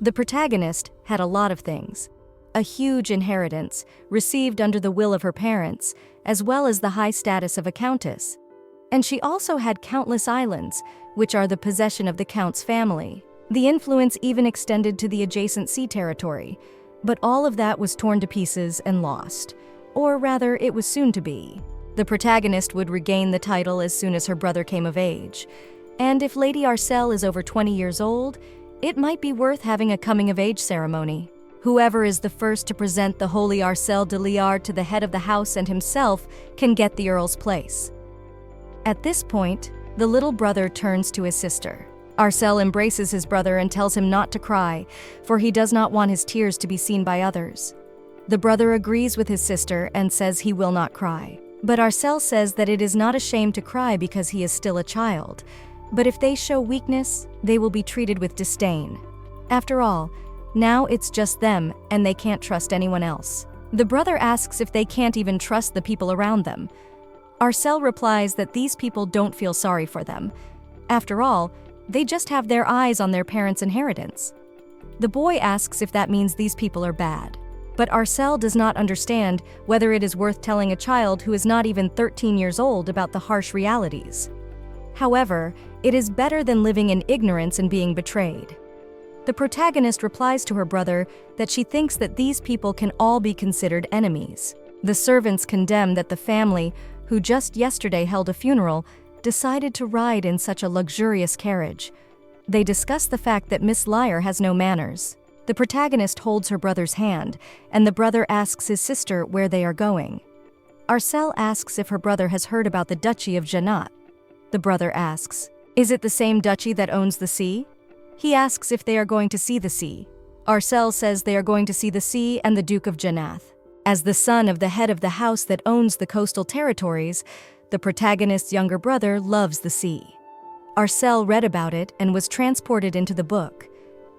The protagonist had a lot of things. A huge inheritance, received under the will of her parents, as well as the high status of a countess. And she also had countless islands, which are the possession of the count's family. The influence even extended to the adjacent sea territory, but all of that was torn to pieces and lost. Or rather, it was soon to be. The protagonist would regain the title as soon as her brother came of age. And if Lady Arcelle is over 20 years old, it might be worth having a coming-of-age ceremony. Whoever is the first to present the holy Arcelle de Liard to the head of the house and himself can get the earl's place. At this point, the little brother turns to his sister. Arcelle embraces his brother and tells him not to cry, for he does not want his tears to be seen by others. The brother agrees with his sister and says he will not cry. But Arcelle says that it is not a shame to cry because he is still a child, but if they show weakness, they will be treated with disdain. After all, now it's just them and they can't trust anyone else. The brother asks if they can't even trust the people around them. Arcelle replies that these people don't feel sorry for them. After all, they just have their eyes on their parents' inheritance. The boy asks if that means these people are bad. But Arcelle does not understand whether it is worth telling a child who is not even 13 years old about the harsh realities. However, it is better than living in ignorance and being betrayed. The protagonist replies to her brother that she thinks that these people can all be considered enemies. The servants condemn that the family, who just yesterday held a funeral, decided to ride in such a luxurious carriage. They discuss the fact that Miss Lyre has no manners. The protagonist holds her brother's hand, and the brother asks his sister where they are going. Arcelle asks if her brother has heard about the Duchy of Janat. The brother asks, "Is it the same duchy that owns the sea?" He asks if they are going to see the sea. Arcelle says they are going to see the sea and the Duke of Janath. As the son of the head of the house that owns the coastal territories, the protagonist's younger brother loves the sea. Arcelle read about it and was transported into the book.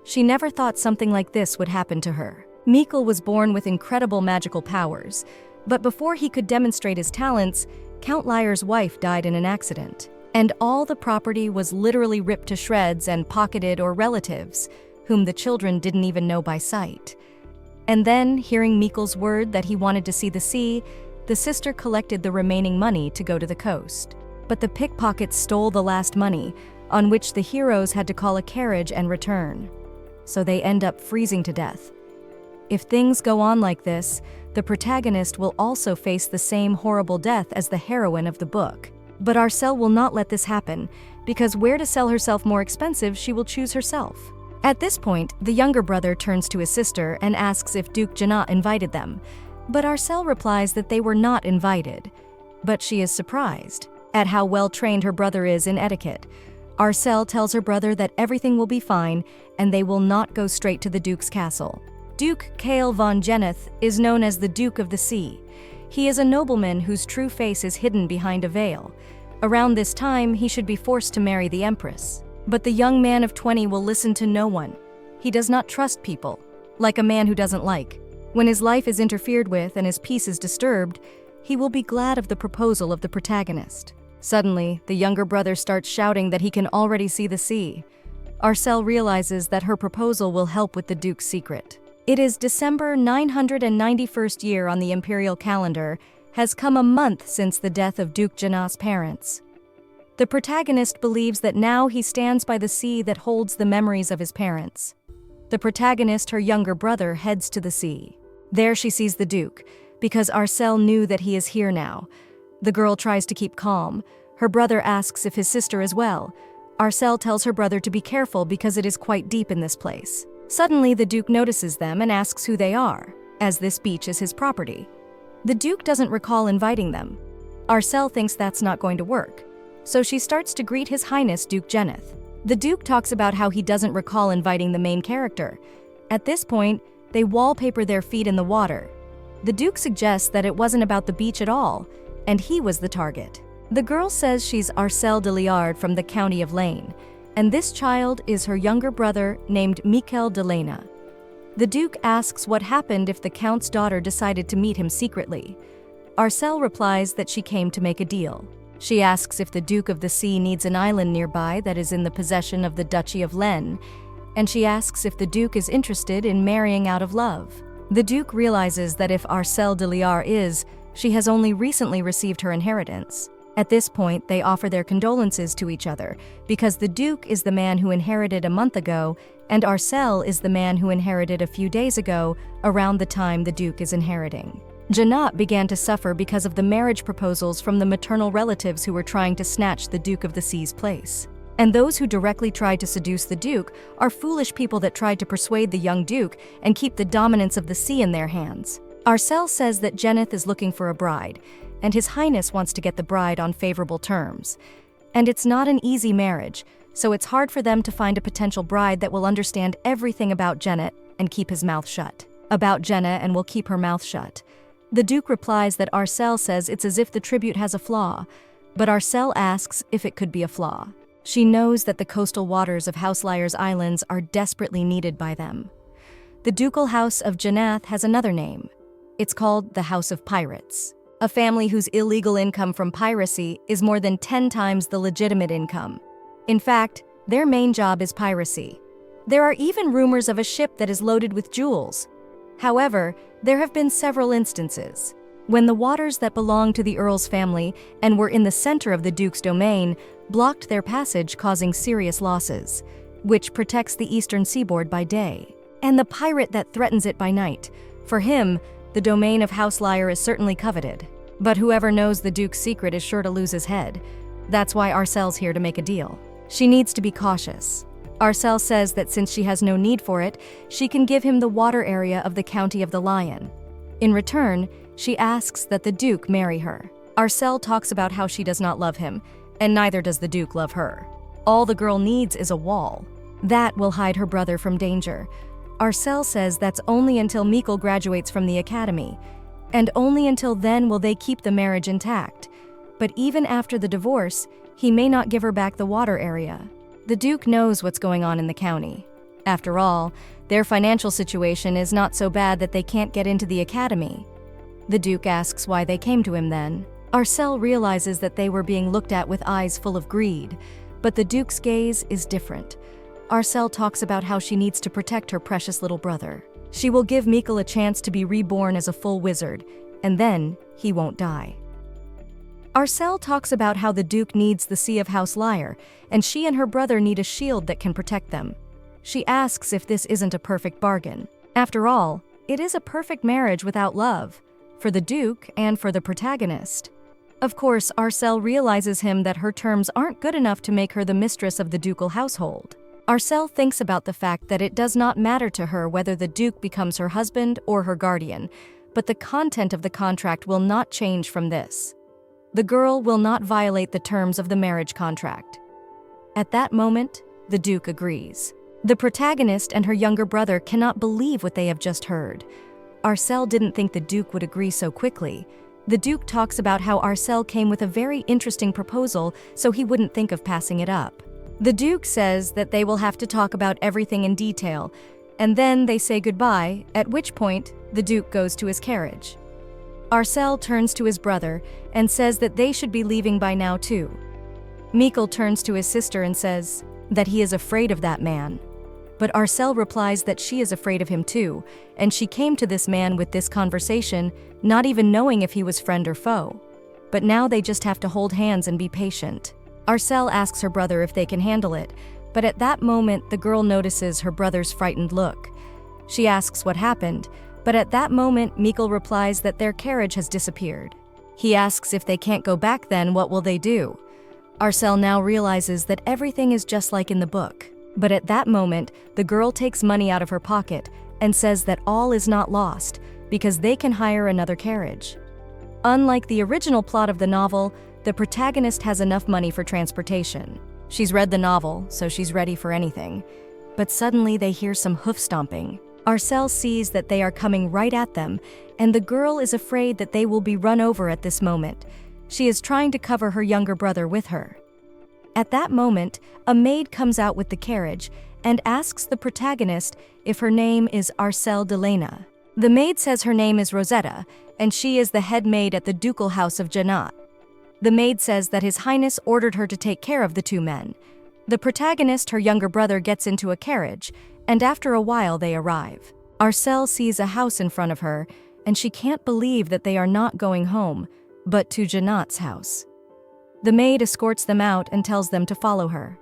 She never thought something like this would happen to her. Mikkel was born with incredible magical powers, but before he could demonstrate his talents, Count Lyre's wife died in an accident, and all the property was literally ripped to shreds and pocketed or relatives, whom the children didn't even know by sight. And then, hearing Mikkel's word that he wanted to see the sea, the sister collected the remaining money to go to the coast. But the pickpockets stole the last money, on which the heroes had to call a carriage and return. So they end up freezing to death. If things go on like this, the protagonist will also face the same horrible death as the heroine of the book. But Arcelle will not let this happen, because where to sell herself more expensive she will choose herself. At this point, the younger brother turns to his sister and asks if Duke Janat invited them, but Arcelle replies that they were not invited. But she is surprised at how well-trained her brother is in etiquette. Arcelle tells her brother that everything will be fine and they will not go straight to the Duke's castle. Duke Cale von Geneth is known as the Duke of the Sea. He is a nobleman whose true face is hidden behind a veil. Around this time, he should be forced to marry the Empress. But the young man of 20 will listen to no one. He does not trust people, like a man who doesn't like. When his life is interfered with and his peace is disturbed, he will be glad of the proposal of the protagonist. Suddenly, the younger brother starts shouting that he can already see the sea. Arcelle realizes that her proposal will help with the Duke's secret. It is December 991st year on the imperial calendar, has come a month since the death of Duke Janat's parents. The protagonist believes that now he stands by the sea that holds the memories of his parents. The protagonist, her younger brother, heads to the sea. There she sees the Duke, because Arcelle knew that he is here now. The girl tries to keep calm. Her brother asks if his sister is well. Arcelle tells her brother to be careful because it is quite deep in this place. Suddenly, the Duke notices them and asks who they are, as this beach is his property. The Duke doesn't recall inviting them. Arcelle thinks that's not going to work, so she starts to greet His Highness Duke Geneth. The Duke talks about how he doesn't recall inviting the main character. At this point, they wallpaper their feet in the water. The Duke suggests that it wasn't about the beach at all, and he was the target. The girl says she's Arcelle de Liard from the county of Lane, and this child is her younger brother named Mikkel de Lena. The Duke asks what happened if the Count's daughter decided to meet him secretly. Arcelle replies that she came to make a deal. She asks if the Duke of the Sea needs an island nearby that is in the possession of the Duchy of Len. and she asks if the Duke is interested in marrying out of love. The Duke realizes that if Arcelle de Liar is, she has only recently received her inheritance. At this point, they offer their condolences to each other, because the Duke is the man who inherited a month ago, and Arcelle is the man who inherited a few days ago, around the time the Duke is inheriting. Janat began to suffer because of the marriage proposals from the maternal relatives who were trying to snatch the Duke of the Sea's place. And those who directly tried to seduce the Duke are foolish people that tried to persuade the young Duke and keep the dominance of the sea in their hands. Arcelle says that Geneth is looking for a bride, and His Highness wants to get the bride on favorable terms. And it's not an easy marriage, so it's hard for them to find a potential bride that will understand everything about Geneth and keep his mouth shut. About Geneth and will keep her mouth shut. The Duke replies that Arcelle says it's as if the tribute has a flaw, but Arcelle asks if it could be a flaw. She knows that the coastal waters of House Liar's Islands are desperately needed by them. The ducal house of Geneth has another name. It's called the House of Pirates, a family whose illegal income from piracy is more than 10 times the legitimate income. In fact, their main job is piracy. There are even rumors of a ship that is loaded with jewels. However, there have been several instances when the waters that belonged to the Earl's family and were in the center of the Duke's domain blocked their passage, causing serious losses, which protects the eastern seaboard by day, and the pirate that threatens it by night. For him, the domain of House Liar is certainly coveted, but whoever knows the Duke's secret is sure to lose his head. That's why Arcelle's here to make a deal. She needs to be cautious. Arcelle says that since she has no need for it, she can give him the water area of the County of the Lion. In return, she asks that the Duke marry her. Arcelle talks about how she does not love him, and neither does the Duke love her. All the girl needs is a wall. That will hide her brother from danger. Arcelle says that's only until Mikkel graduates from the academy, and only until then will they keep the marriage intact. But even after the divorce, he may not give her back the water area. The Duke knows what's going on in the county. After all, their financial situation is not so bad that they can't get into the academy. The Duke asks why they came to him then. Arcelle realizes that they were being looked at with eyes full of greed, but the Duke's gaze is different. Arcelle talks about how she needs to protect her precious little brother. She will give Mikkel a chance to be reborn as a full wizard, and then he won't die. Arcelle talks about how the Duke needs the Sea of House Liar, and she and her brother need a shield that can protect them. She asks if this isn't a perfect bargain. After all, it is a perfect marriage without love, for the Duke and for the protagonist. Of course, Arcelle realizes him that her terms aren't good enough to make her the mistress of the ducal household. Arcelle thinks about the fact that it does not matter to her whether the Duke becomes her husband or her guardian, but the content of the contract will not change from this. The girl will not violate the terms of the marriage contract. At that moment, the Duke agrees. The protagonist and her younger brother cannot believe what they have just heard. Arcelle didn't think the Duke would agree so quickly. The Duke talks about how Arcelle came with a very interesting proposal, so he wouldn't think of passing it up. The Duke says that they will have to talk about everything in detail, and then they say goodbye, at which point the Duke goes to his carriage. Arcelle turns to his brother and says that they should be leaving by now too. Mikkel turns to his sister and says that he is afraid of that man. But Arcelle replies that she is afraid of him too, and she came to this man with this conversation, not even knowing if he was friend or foe. But now they just have to hold hands and be patient. Arcelle asks her brother if they can handle it, but at that moment the girl notices her brother's frightened look. She asks what happened, but at that moment Mikkel replies that their carriage has disappeared. He asks if they can't go back then, what will they do? Arcelle now realizes that everything is just like in the book. But at that moment, the girl takes money out of her pocket and says that all is not lost because they can hire another carriage. Unlike the original plot of the novel, the protagonist has enough money for transportation. She's read the novel, so she's ready for anything. But suddenly they hear some hoof stomping. Arcelle sees that they are coming right at them, and the girl is afraid that they will be run over at this moment. She is trying to cover her younger brother with her. At that moment, a maid comes out with the carriage and asks the protagonist if her name is Arcelle de Lena. The maid says her name is Rosetta, and she is the head maid at the ducal house of Janat. The maid says that His Highness ordered her to take care of the two men. The protagonist, her younger brother, gets into a carriage, and after a while they arrive. Arcel sees a house in front of her, and she can't believe that they are not going home, but to Janat's house. The maid escorts them out and tells them to follow her.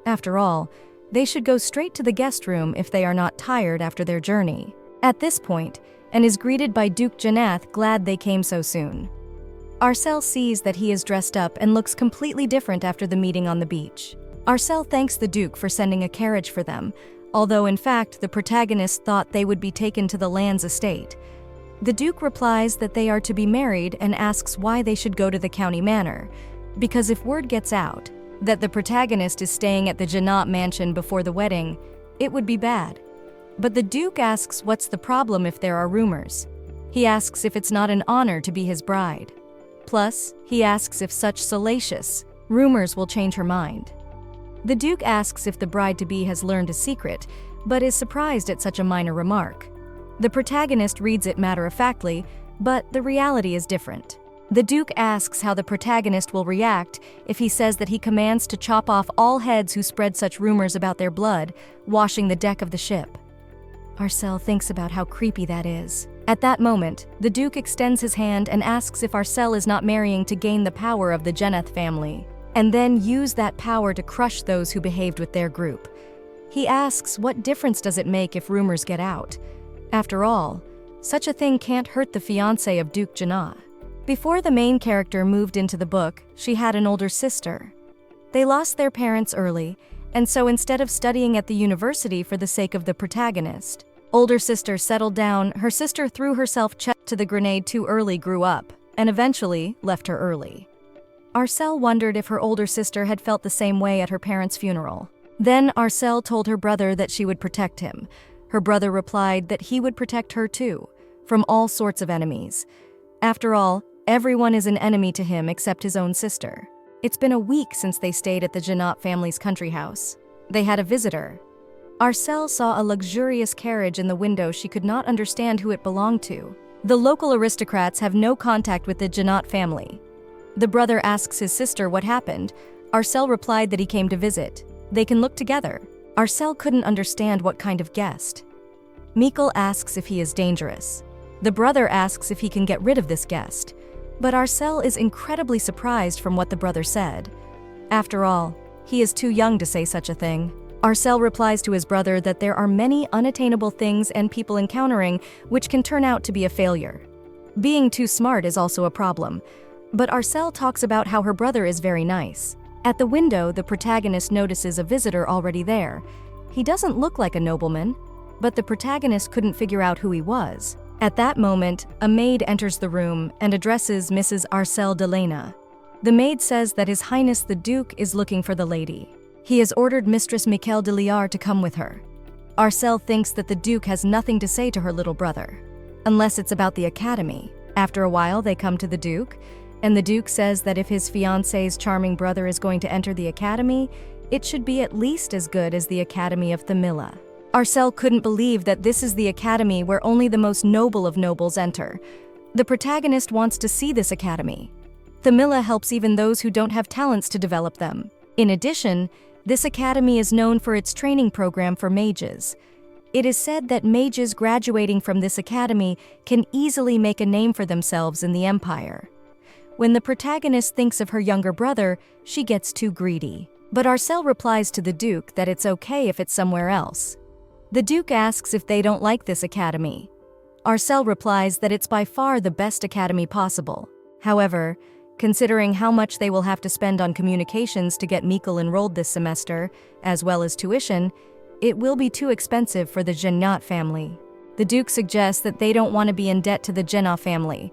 After all, they should go straight to the guest room if they are not tired after their journey. At this point, and is greeted by Duke Janath, glad they came so soon. Arcel sees that he is dressed up and looks completely different after the meeting on the beach. Arcel thanks the Duke for sending a carriage for them, although in fact the protagonist thought they would be taken to the Land's estate. The Duke replies that they are to be married and asks why they should go to the county manor, because if word gets out that the protagonist is staying at the Janat mansion before the wedding, it would be bad. But the Duke asks what's the problem if there are rumors. He asks if it's not an honor to be his bride. Plus, he asks if such salacious rumors will change her mind. The Duke asks if the bride-to-be has learned a secret, but is surprised at such a minor remark. The protagonist reads it matter-of-factly, but the reality is different. The Duke asks how the protagonist will react if he says that he commands to chop off all heads who spread such rumors about their blood, washing the deck of the ship. Arcel thinks about how creepy that is. At that moment, the Duke extends his hand and asks if Arcel is not marrying to gain the power of the Janath family, and then use that power to crush those who behaved with their group. He asks what difference does it make if rumors get out. After all, such a thing can't hurt the fiancé of Duke Janath. Before the main character moved into the book, she had an older sister. They lost their parents early, and so instead of studying at the university for the sake of the protagonist, older sister settled down. Her sister threw herself to the grenade too early, grew up, and eventually left her early. Arcel wondered if her older sister had felt the same way at her parents' funeral. Then Arcel told her brother that she would protect him. Her brother replied that he would protect her too, from all sorts of enemies. After all, everyone is an enemy to him except his own sister. It's been a week since they stayed at the Janat family's country house. They had a visitor. Arcel saw a luxurious carriage in the window. She could not understand who it belonged to. The local aristocrats have no contact with the Janat family. The brother asks his sister what happened. Arcel replied that he came to visit. They can look together. Arcel couldn't understand what kind of guest. Mikkel asks if he is dangerous. The brother asks if he can get rid of this guest. But Arcel is incredibly surprised from what the brother said. After all, he is too young to say such a thing. Arcel replies to his brother that there are many unattainable things and people encountering which can turn out to be a failure. Being too smart is also a problem. But Arcel talks about how her brother is very nice. At the window, the protagonist notices a visitor already there. He doesn't look like a nobleman, but the protagonist couldn't figure out who he was. At that moment, a maid enters the room and addresses Mrs. Arcel Delena. The maid says that His Highness the Duke is looking for the lady. He has ordered Mistress Michel de Liard to come with her. Arcel thinks that the Duke has nothing to say to her little brother, unless it's about the academy. After a while, they come to the Duke, and the Duke says that if his fiancé's charming brother is going to enter the academy, it should be at least as good as the Academy of Thamilla. Arcel couldn't believe that this is the academy where only the most noble of nobles enter. The protagonist wants to see this academy. Thamilla helps even those who don't have talents to develop them. In addition, this academy is known for its training program for mages. It is said that mages graduating from this academy can easily make a name for themselves in the Empire. When the protagonist thinks of her younger brother, she gets too greedy. But Arcel replies to the Duke that it's okay if it's somewhere else. The Duke asks if they don't like this academy. Arcel replies that it's by far the best academy possible. However, considering how much they will have to spend on communications to get Mikkel enrolled this semester, as well as tuition, it will be too expensive for the Janat family. The Duke suggests that they don't want to be in debt to the Janat family.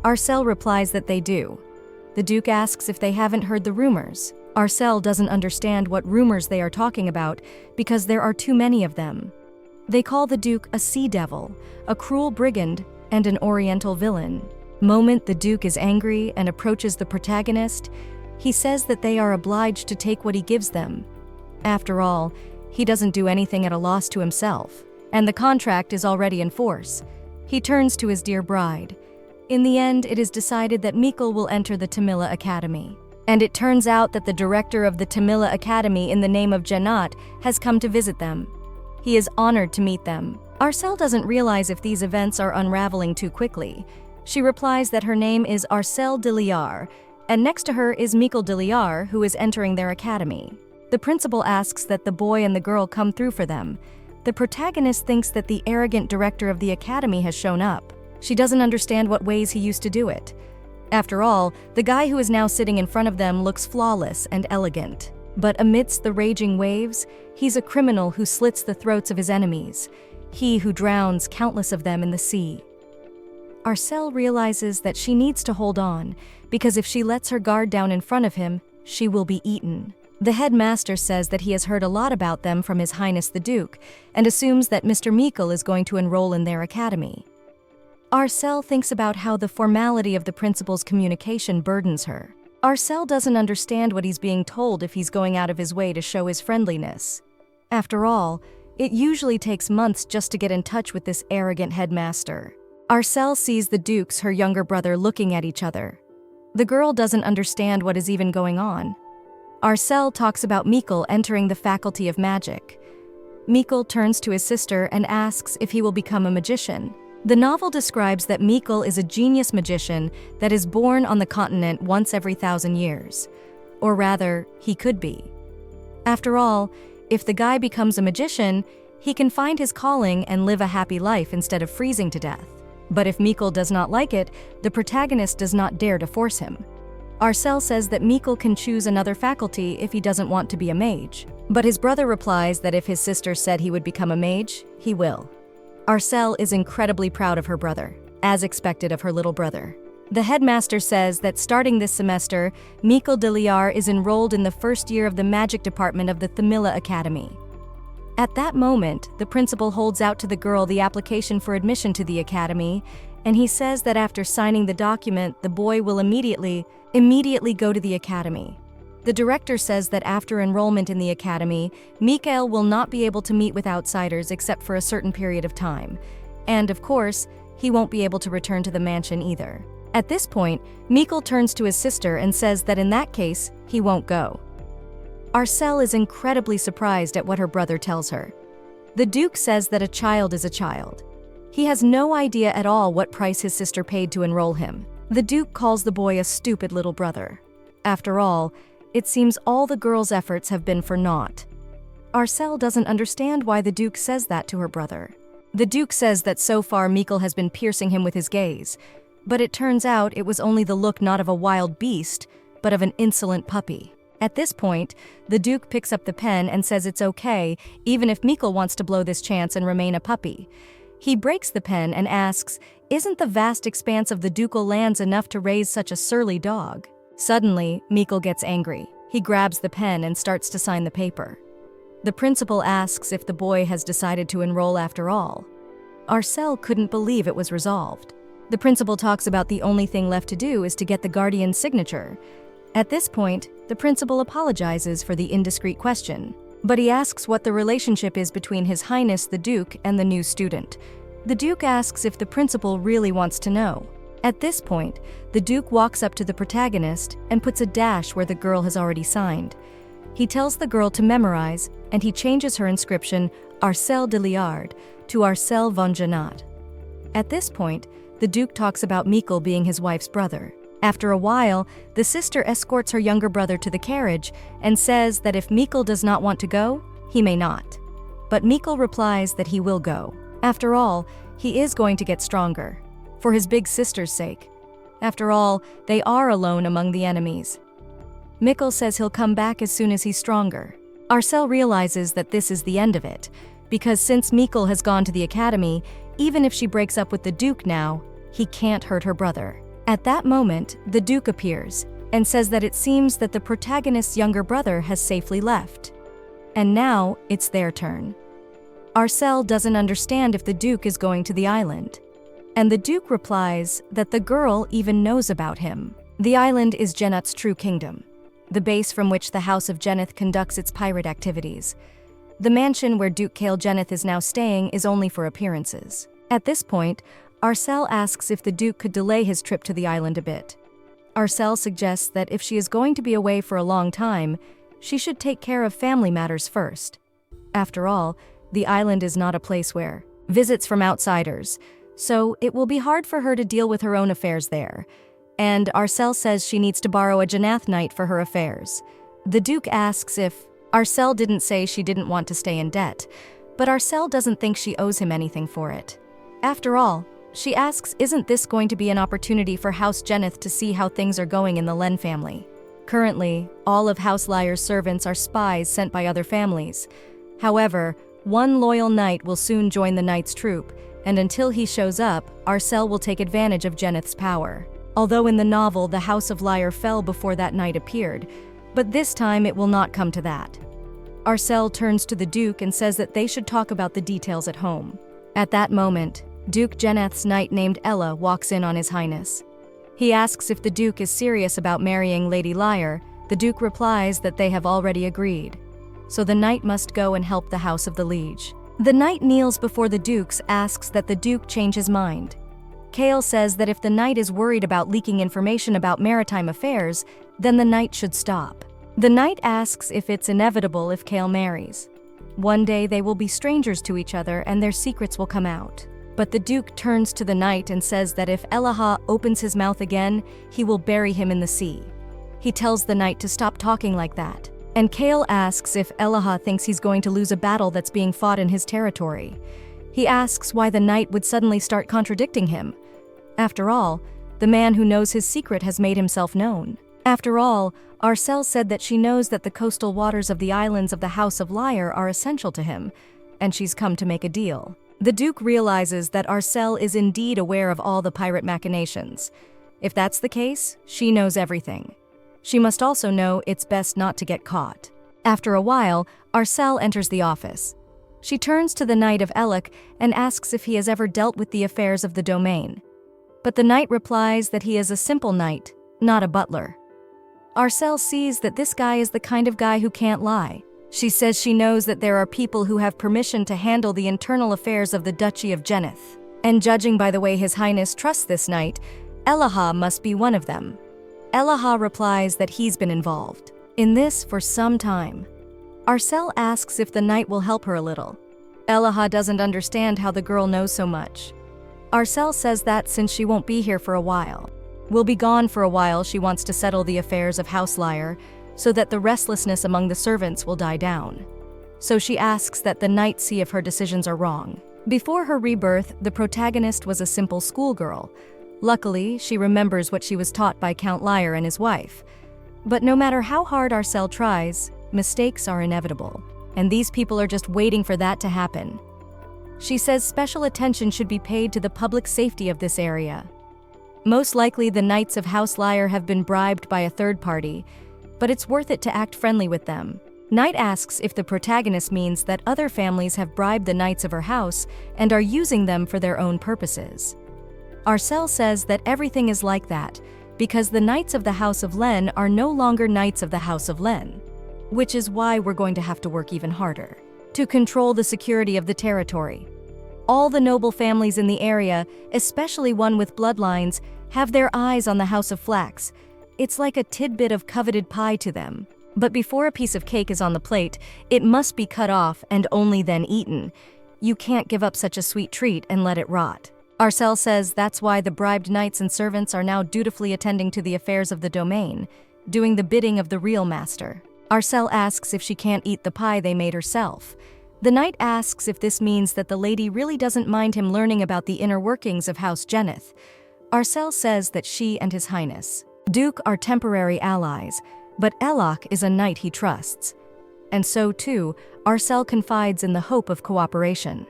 Arcel replies that they do. The Duke asks if they haven't heard the rumors. Arcel doesn't understand what rumors they are talking about because there are too many of them. They call the Duke a sea devil, a cruel brigand, and an oriental villain. Moment the Duke is angry and approaches the protagonist, he says that they are obliged to take what he gives them. After all, he doesn't do anything at a loss to himself, and the contract is already in force. He turns to his dear bride. In the end, it is decided that Mikkel will enter the Thamilla Academy. And it turns out that the director of the Tamila Academy in the name of Janat has come to visit them. He is honored to meet them. Arcel doesn't realize if these events are unraveling too quickly. She replies that her name is Arcel de Liar, and next to her is Mikkel de Liar, who is entering their academy. The principal asks that the boy and the girl come through for them. The protagonist thinks that the arrogant director of the academy has shown up. She doesn't understand what ways he used to do it. After all, the guy who is now sitting in front of them looks flawless and elegant. But amidst the raging waves, he's a criminal who slits the throats of his enemies. He who drowns countless of them in the sea. Arcel realizes that she needs to hold on, because if she lets her guard down in front of him, she will be eaten. The headmaster says that he has heard a lot about them from His Highness the Duke, and assumes that Mr. Mikkel is going to enroll in their academy. Arcel thinks about how the formality of the principal's communication burdens her. Arcel doesn't understand what he's being told if he's going out of his way to show his friendliness. After all, it usually takes months just to get in touch with this arrogant headmaster. Arcel sees the Dukes, her younger brother, looking at each other. The girl doesn't understand what is even going on. Arcel talks about Mikkel entering the Faculty of Magic. Mikkel turns to his sister and asks if he will become a magician. The novel describes that Mikkel is a genius magician that is born on the continent once every 1,000 years. Or rather, he could be. After all, if the guy becomes a magician, he can find his calling and live a happy life instead of freezing to death. But if Mikkel does not like it, the protagonist does not dare to force him. Arcel says that Mikkel can choose another faculty if he doesn't want to be a mage. But his brother replies that if his sister said he would become a mage, he will. Arcel is incredibly proud of her brother, as expected of her little brother. The headmaster says that starting this semester, Mikkel de Liar is enrolled in the first year of the magic department of the Tamila Academy. At that moment, the principal holds out to the girl the application for admission to the academy, and he says that after signing the document, the boy will immediately go to the academy. The director says that after enrollment in the academy, Mikkel will not be able to meet with outsiders except for a certain period of time. And, of course, he won't be able to return to the mansion either. At this point, Mikkel turns to his sister and says that in that case, he won't go. Arcel is incredibly surprised at what her brother tells her. The Duke says that a child is a child. He has no idea at all what price his sister paid to enroll him. The Duke calls the boy a stupid little brother. After all, it seems all the girl's efforts have been for naught. Arcel doesn't understand why the Duke says that to her brother. The Duke says that so far Mikkel has been piercing him with his gaze, but it turns out it was only the look not of a wild beast, but of an insolent puppy. At this point, the Duke picks up the pen and says it's okay, even if Mikkel wants to blow this chance and remain a puppy. He breaks the pen and asks, "Isn't the vast expanse of the ducal lands enough to raise such a surly dog?" Suddenly, Mikkel gets angry. He grabs the pen and starts to sign the paper. The principal asks if the boy has decided to enroll after all. Arcel couldn't believe it was resolved. The principal talks about the only thing left to do is to get the guardian's signature. At this point, the principal apologizes for the indiscreet question, but he asks what the relationship is between His Highness the Duke and the new student. The Duke asks if the principal really wants to know. At this point, the Duke walks up to the protagonist and puts a dash where the girl has already signed. He tells the girl to memorize, and he changes her inscription, Arcel de Liard, to Arcel von Janat. At this point, the Duke talks about Mikkel being his wife's brother. After a while, the sister escorts her younger brother to the carriage and says that if Mikkel does not want to go, he may not. But Mikkel replies that he will go. After all, he is going to get stronger. For his big sister's sake. After all, they are alone among the enemies. Mikkel says he'll come back as soon as he's stronger. Arcel realizes that this is the end of it, because since Mikkel has gone to the academy, even if she breaks up with the Duke now, he can't hurt her brother. At that moment, the Duke appears and says that it seems that the protagonist's younger brother has safely left. And now, it's their turn. Arcel doesn't understand if the Duke is going to the island. And the Duke replies that the girl even knows about him. The island is Jeneth's true kingdom, the base from which the House of Jeneth conducts its pirate activities. The mansion where Duke Cale Jeneth is now staying is only for appearances. At this point, Arcel asks if the Duke could delay his trip to the island a bit. Arcel suggests that if she is going to be away for a long time, she should take care of family matters first. After all, the island is not a place where visits from outsiders, so it will be hard for her to deal with her own affairs there. And Arcel says she needs to borrow a Janath knight for her affairs. The Duke asks if Arcel didn't say she didn't want to stay in debt, but Arcel doesn't think she owes him anything for it. After all, she asks, isn't this going to be an opportunity for House Janath to see how things are going in the Len family? Currently, all of House Lyre's servants are spies sent by other families. However, one loyal knight will soon join the knight's troop, and until he shows up, Arcel will take advantage of Janath's power. Although in the novel the House of Lyre fell before that knight appeared, but this time it will not come to that. Arcel turns to the Duke and says that they should talk about the details at home. At that moment, Duke Janath's knight named Ella walks in on His Highness. He asks if the Duke is serious about marrying Lady Lyre. The Duke replies that they have already agreed. So the knight must go and help the House of the Liege. The knight kneels before the Duke's, asks that the Duke change his mind. Kale says that if the knight is worried about leaking information about maritime affairs, then the knight should stop. The knight asks if it's inevitable if Kale marries. One day they will be strangers to each other and their secrets will come out. But the Duke turns to the knight and says that if Elaha opens his mouth again, he will bury him in the sea. He tells the knight to stop talking like that. And Kale asks if Elaha thinks he's going to lose a battle that's being fought in his territory. He asks why the knight would suddenly start contradicting him. After all, the man who knows his secret has made himself known. After all, Arcel said that she knows that the coastal waters of the islands of the House of Lyre are essential to him, and she's come to make a deal. The Duke realizes that Arcel is indeed aware of all the pirate machinations. If that's the case, she knows everything. She must also know it's best not to get caught. After a while, Arcel enters the office. She turns to the Knight of Elec and asks if he has ever dealt with the affairs of the domain. But the knight replies that he is a simple knight, not a butler. Arcel sees that this guy is the kind of guy who can't lie. She says she knows that there are people who have permission to handle the internal affairs of the Duchy of Janath. And judging by the way His Highness trusts this knight, Elaha must be one of them. Elaha replies that he's been involved in this for some time. Arcel asks if the knight will help her a little. Elaha doesn't understand how the girl knows so much. Arcel says that since she won't be here for a while, will be gone for a while, she wants to settle the affairs of House Lyre so that the restlessness among the servants will die down. So she asks that the knight see if her decisions are wrong. Before her rebirth, the protagonist was a simple schoolgirl. Luckily, she remembers what she was taught by Count Lyre and his wife. But no matter how hard Arcel tries, mistakes are inevitable. And these people are just waiting for that to happen. She says special attention should be paid to the public safety of this area. Most likely the Knights of House Lyre have been bribed by a third party, but it's worth it to act friendly with them. Knight asks if the protagonist means that other families have bribed the knights of her house and are using them for their own purposes. Arcel says that everything is like that because the Knights of the House of Len are no longer Knights of the House of Len, which is why we're going to have to work even harder to control the security of the territory. All the noble families in the area, especially one with bloodlines, have their eyes on the House of Flax. It's like a tidbit of coveted pie to them. But before a piece of cake is on the plate, it must be cut off and only then eaten. You can't give up such a sweet treat and let it rot. Arcel says that's why the bribed knights and servants are now dutifully attending to the affairs of the domain, doing the bidding of the real master. Arcel asks if she can't eat the pie they made herself. The knight asks if this means that the lady really doesn't mind him learning about the inner workings of House Janath. Arcel says that she and His Highness Duke are temporary allies, but Elok is a knight he trusts. And so, too, Arcel confides in the hope of cooperation.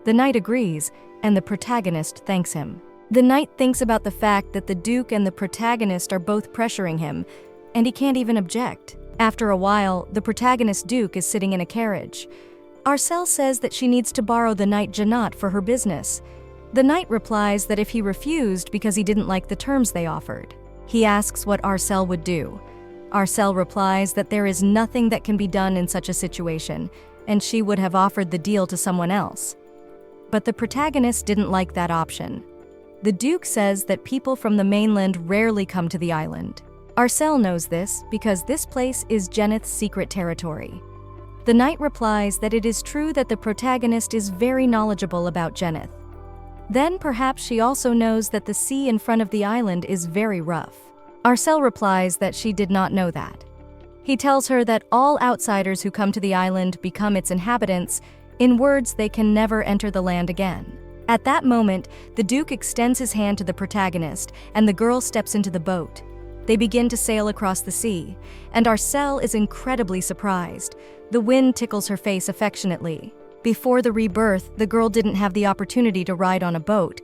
The knight agrees, and the protagonist thanks him. The knight thinks about the fact that the Duke and the protagonist are both pressuring him, and he can't even object. After a while, the protagonist Duke is sitting in a carriage. Arcel says that she needs to borrow the knight Janat for her business. The knight replies that if he refused because he didn't like the terms they offered. He asks what Arcel would do. Arcel replies that there is nothing that can be done in such a situation, and she would have offered the deal to someone else. But the protagonist didn't like that option. The Duke says that people from the mainland rarely come to the island. Arcel knows this because this place is Geneth's secret territory. The knight replies that it is true that the protagonist is very knowledgeable about Geneth. Then perhaps she also knows that the sea in front of the island is very rough. Arcel replies that she did not know that. He tells her that all outsiders who come to the island become its inhabitants. In words, they can never enter the land again. At that moment, the Duke extends his hand to the protagonist, and the girl steps into the boat. They begin to sail across the sea, and Arcel is incredibly surprised. The wind tickles her face affectionately. Before the rebirth, the girl didn't have the opportunity to ride on a boat,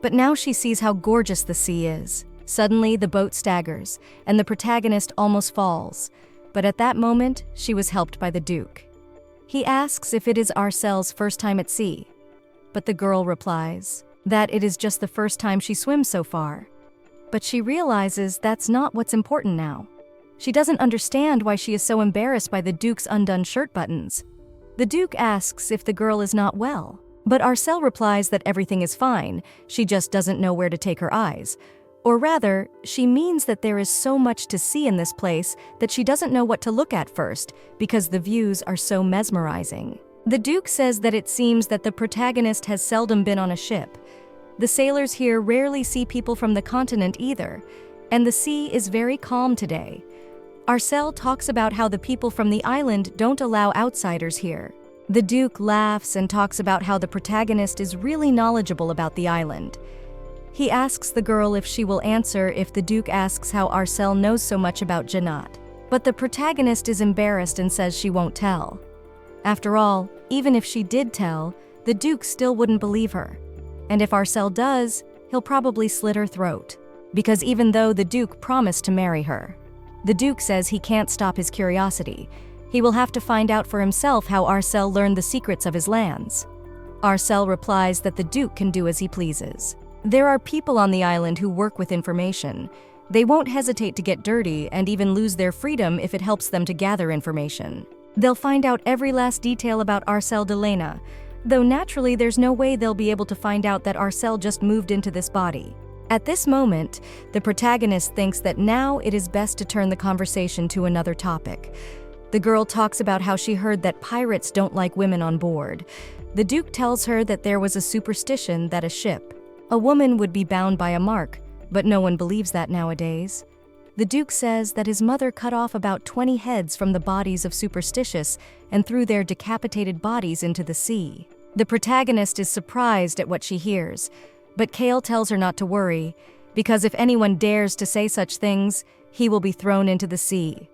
but now she sees how gorgeous the sea is. Suddenly, the boat staggers, and the protagonist almost falls. But at that moment, she was helped by the Duke. He asks if it is Arcel's first time at sea, but the girl replies that it is just the first time she swims so far. But she realizes that's not what's important now. She doesn't understand why she is so embarrassed by the Duke's undone shirt buttons. The Duke asks if the girl is not well, but Arcel replies that everything is fine, she just doesn't know where to take her eyes. Or rather, she means that there is so much to see in this place that she doesn't know what to look at first because the views are so mesmerizing. The Duke says that it seems that the protagonist has seldom been on a ship. The sailors here rarely see people from the continent either, and the sea is very calm today. Arcel talks about how the people from the island don't allow outsiders here. The Duke laughs and talks about how the protagonist is really knowledgeable about the island. He asks the girl if she will answer if the Duke asks how Arcel knows so much about Janat. But the protagonist is embarrassed and says she won't tell. After all, even if she did tell, the Duke still wouldn't believe her. And if Arcel does, he'll probably slit her throat. Because even though the Duke promised to marry her, the Duke says he can't stop his curiosity. He will have to find out for himself how Arcel learned the secrets of his lands. Arcel replies that the Duke can do as he pleases. There are people on the island who work with information. They won't hesitate to get dirty and even lose their freedom if it helps them to gather information. They'll find out every last detail about Arcel de Lena, though naturally there's no way they'll be able to find out that Arcel just moved into this body. At this moment, the protagonist thinks that now it is best to turn the conversation to another topic. The girl talks about how she heard that pirates don't like women on board. The Duke tells her that there was a superstition that a woman would be bound by a mark, but no one believes that nowadays. The Duke says that his mother cut off about 20 heads from the bodies of superstitious and threw their decapitated bodies into the sea. The protagonist is surprised at what she hears, but Kale tells her not to worry, because if anyone dares to say such things, he will be thrown into the sea.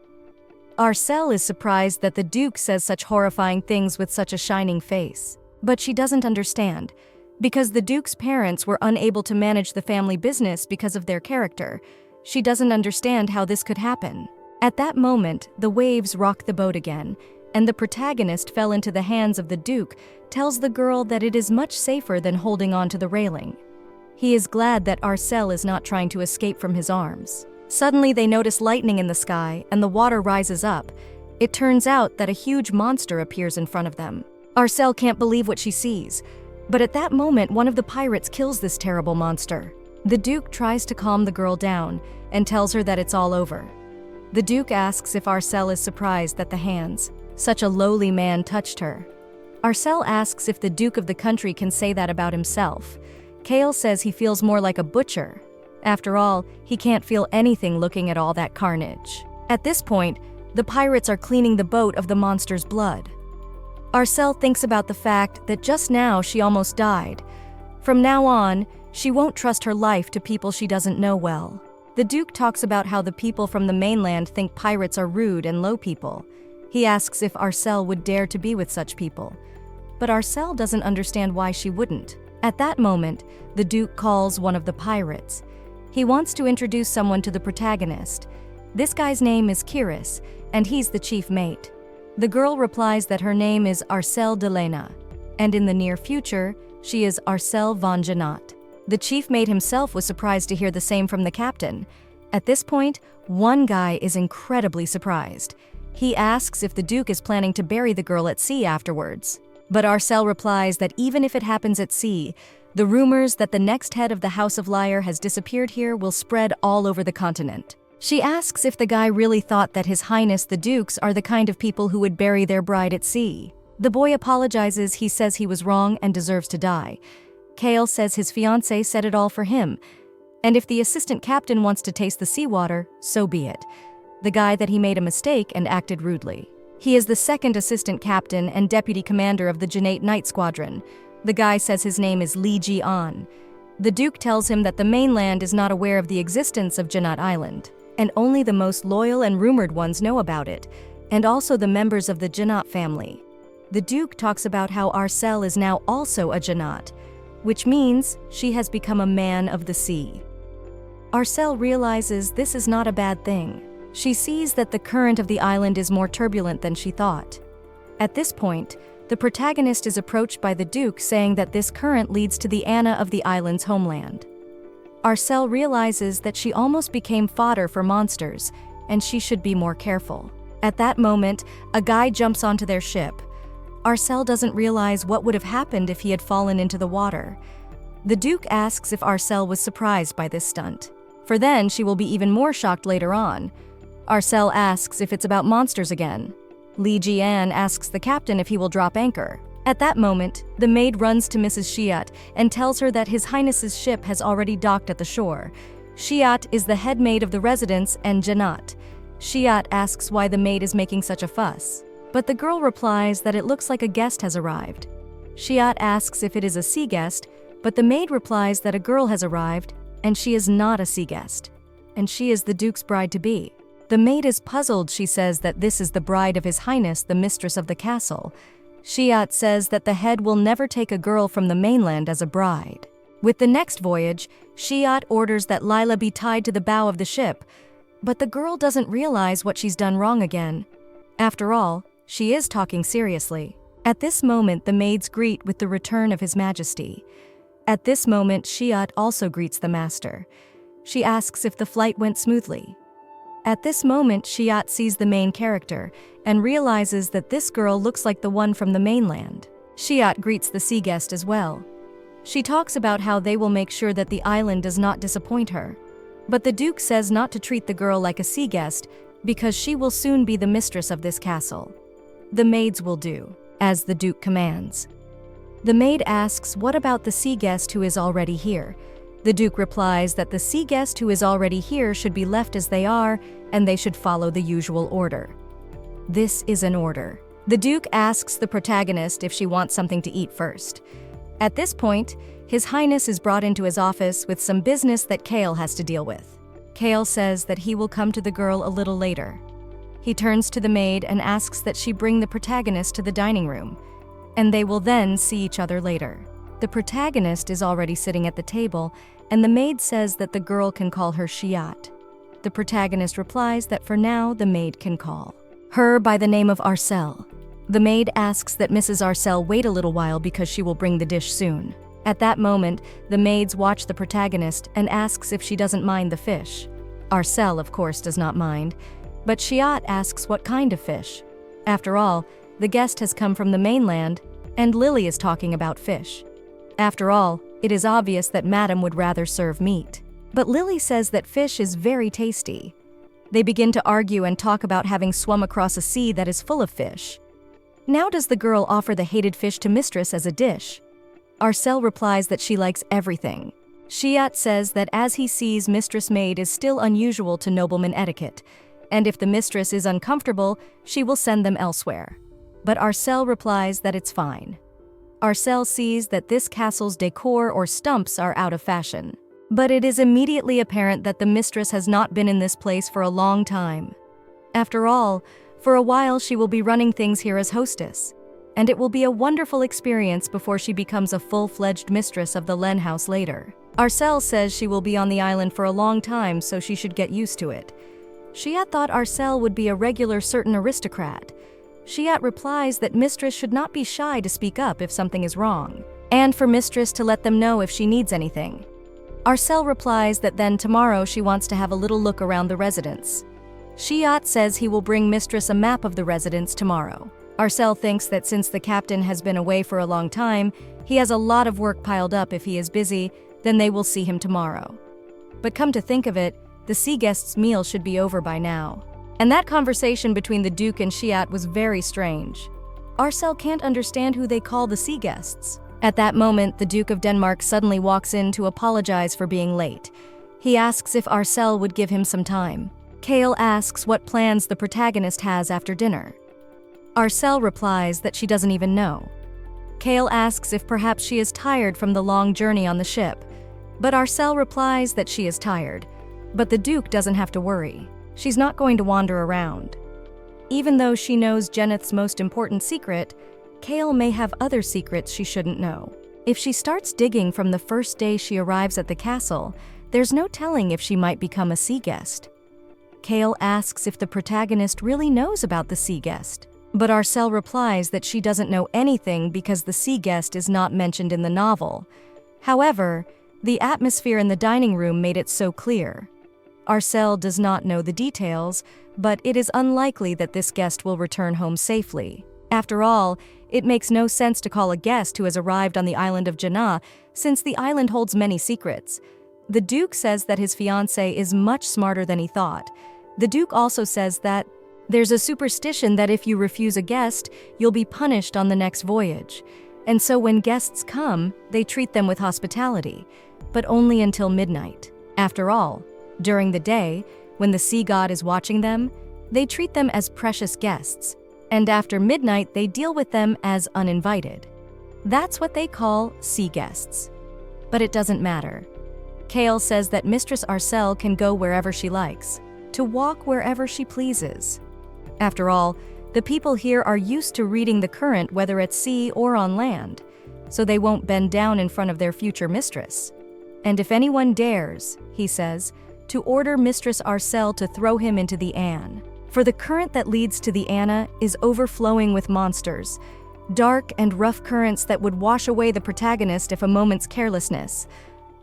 Arcel is surprised that the Duke says such horrifying things with such a shining face. But she doesn't understand, because the Duke's parents were unable to manage the family business because of their character. She doesn't understand how this could happen. At that moment, the waves rock the boat again, and the protagonist fell into the hands of the Duke, tells the girl that it is much safer than holding on to the railing. He is glad that Arcel is not trying to escape from his arms. Suddenly they notice lightning in the sky and the water rises up. It turns out that a huge monster appears in front of them. Arcel can't believe what she sees, but at that moment one of the pirates kills this terrible monster. The Duke tries to calm the girl down and tells her that it's all over. The Duke asks if Arcel is surprised that the hands, such a lowly man, touched her. Arcel asks if the Duke of the country can say that about himself. Kale says he feels more like a butcher. After all, he can't feel anything looking at all that carnage. At this point, the pirates are cleaning the boat of the monster's blood. Arcel thinks about the fact that just now she almost died. From now on, she won't trust her life to people she doesn't know well. The Duke talks about how the people from the mainland think pirates are rude and low people. He asks if Arcel would dare to be with such people. But Arcel doesn't understand why she wouldn't. At that moment, the Duke calls one of the pirates. He wants to introduce someone to the protagonist. This guy's name is Kiris, and he's the chief mate. The girl replies that her name is Arcel de Lena, and in the near future, she is Arcel von Janat. The chief mate himself was surprised to hear the same from the captain. At this point, one guy is incredibly surprised. He asks if the Duke is planning to bury the girl at sea afterwards. But Arcel replies that even if it happens at sea, The rumors that the next head of the House of Lyre has disappeared here will spread all over the continent. She asks if the guy really thought that His Highness the Dukes are the kind of people who would bury their bride at sea. The boy apologizes. He says he was wrong and deserves to die. Kale says his fiancée said it all for him, and if the assistant captain wants to taste the seawater, so be it. The guy that he made a mistake and acted rudely. He is the second assistant captain and deputy commander of the Jannate Night Squadron. The guy says his name is Li Ji-an. The Duke tells him that the mainland is not aware of the existence of Jannate Island, and only the most loyal and rumored ones know about it, and also the members of the Jannate family. The Duke talks about how Arcel is now also a Jannate, which means she has become a man of the sea. Arcel realizes this is not a bad thing. She sees that the current of the island is more turbulent than she thought. At this point, the protagonist is approached by the Duke saying that this current leads to the Anna of the island's homeland. Arcel realizes that she almost became fodder for monsters, and she should be more careful. At that moment, a guy jumps onto their ship. Arcel doesn't realize what would have happened if he had fallen into the water. The Duke asks if Arcel was surprised by this stunt, for then she will be even more shocked later on. Arcel asks if it's about monsters again. Li Jian asks the captain if he will drop anchor. At that moment, the maid runs to Mrs. Shiat and tells her that His Highness's ship has already docked at the shore. Shiat is the head maid of the residence and Jannate. Shiat asks why the maid is making such a fuss, but the girl replies that it looks like a guest has arrived. Shiat asks if it is a sea guest, but the maid replies that a girl has arrived, and she is not a sea guest, and she is the Duke's bride-to-be. The maid is puzzled. She says that this is the bride of His Highness, the mistress of the castle. Shiat says that the head will never take a girl from the mainland as a bride. With the next voyage, Shiat orders that Lila be tied to the bow of the ship, but the girl doesn't realize what she's done wrong again. After all, she is talking seriously. At this moment, the maids greet with the return of His Majesty. At this moment, Shiat also greets the master. She asks if the flight went smoothly. At this moment, Shiat sees the main character and realizes that this girl looks like the one from the mainland. Shiat greets the sea guest as well. She talks about how they will make sure that the island does not disappoint her. But the Duke says not to treat the girl like a sea guest because she will soon be the mistress of this castle. The maids will do as the Duke commands. The maid asks what about the sea guest who is already here. The Duke replies that the sea guest who is already here should be left as they are, and they should follow the usual order. This is an order. The Duke asks the protagonist if she wants something to eat first. At this point, His Highness is brought into his office with some business that Kale has to deal with. Kale says that he will come to the girl a little later. He turns to the maid and asks that she bring the protagonist to the dining room, and they will then see each other later. The protagonist is already sitting at the table, and the maid says that the girl can call her Shiat. The protagonist replies that for now the maid can call her by the name of Arcel. The maid asks that Mrs. Arcel wait a little while because she will bring the dish soon. At that moment, the maids watch the protagonist and asks if she doesn't mind the fish. Arcel, of course, does not mind, but Shiat asks what kind of fish. After all, the guest has come from the mainland, and Lily is talking about fish. After all, it is obvious that Madame would rather serve meat. But Lily says that fish is very tasty. They begin to argue and talk about having swum across a sea that is full of fish. Now does the girl offer the hated fish to Mistress as a dish? Arcel replies that she likes everything. Shiat says that as he sees Mistress Maid is still unusual to nobleman etiquette, and if the mistress is uncomfortable, she will send them elsewhere. But Arcel replies that it's fine. Arcel sees that this castle's decor or stumps are out of fashion. But it is immediately apparent that the mistress has not been in this place for a long time. After all, for a while she will be running things here as hostess, and it will be a wonderful experience before she becomes a full-fledged mistress of the Len House later. Arcel says she will be on the island for a long time, so she should get used to it. Shiat thought Arcel would be a regular certain aristocrat. Shiat replies that Mistress should not be shy to speak up if something is wrong, and for Mistress to let them know if she needs anything. Arcel replies that then tomorrow she wants to have a little look around the residence. Shiat says he will bring Mistress a map of the residence tomorrow. Arcel thinks that since the captain has been away for a long time, He has a lot of work piled up. If he is busy, then they will see him tomorrow. But come to think of it, the sea guest's meal should be over by now. And that conversation between the Duke and Shiat was very strange. Arcel can't understand who they call the sea guests. At that moment, the Duke of Denmark suddenly walks in to apologize for being late. He asks if Arcel would give him some time. Kale asks what plans the protagonist has after dinner. Arcel replies that she doesn't even know. Kale asks if perhaps she is tired from the long journey on the ship, but Arcel replies that she is tired. But the Duke doesn't have to worry. She's not going to wander around. Even though she knows Jeneth's most important secret, Kale may have other secrets she shouldn't know. If she starts digging from the first day she arrives at the castle, there's no telling if she might become a sea guest. Kale asks if the protagonist really knows about the sea guest, but Arcel replies that she doesn't know anything because the sea guest is not mentioned in the novel. However, the atmosphere in the dining room made it so clear. Arcel does not know the details, but it is unlikely that this guest will return home safely. After all, it makes no sense to call a guest who has arrived on the island of Janah, since the island holds many secrets. The Duke says that his fiancée is much smarter than he thought. The Duke also says that there's a superstition that if you refuse a guest, you'll be punished on the next voyage. And so when guests come, they treat them with hospitality, but only until midnight. After all, during the day, when the sea god is watching them, they treat them as precious guests, and after midnight they deal with them as uninvited. That's what they call sea guests. But it doesn't matter. Kale says that Mistress Arcel can go wherever she likes, to walk wherever she pleases. After all, the people here are used to reading the current whether at sea or on land, so they won't bend down in front of their future mistress. And if anyone dares, he says, to order Mistress Arcel to throw him into the Anne. For the current that leads to the Anna is overflowing with monsters, dark and rough currents that would wash away the protagonist if a moment's carelessness.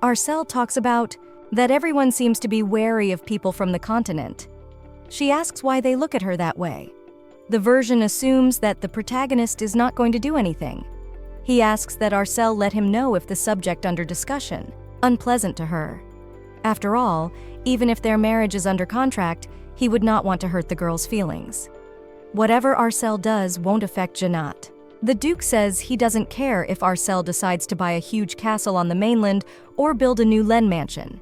Arcel talks about that everyone seems to be wary of people from the continent. She asks why they look at her that way. The version assumes that the protagonist is not going to do anything. He asks that Arcel let him know if the subject under discussion, unpleasant to her. After all, even if their marriage is under contract, he would not want to hurt the girl's feelings. Whatever Arcel does won't affect Janat. The Duke says he doesn't care if Arcel decides to buy a huge castle on the mainland or build a new Len mansion.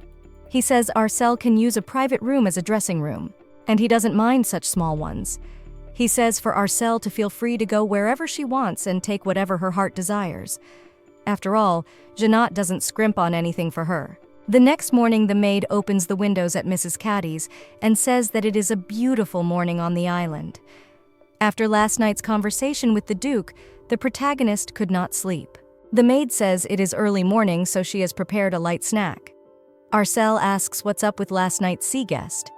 He says Arcel can use a private room as a dressing room, and he doesn't mind such small ones. He says for Arcel to feel free to go wherever she wants and take whatever her heart desires. After all, Janat doesn't scrimp on anything for her. The next morning, the maid opens the windows at Mrs. Caddy's and says that it is a beautiful morning on the island. After last night's conversation with the Duke, the protagonist could not sleep. The maid says it is early morning, so she has prepared a light snack. Arcel asks what's up with last night's sea guest.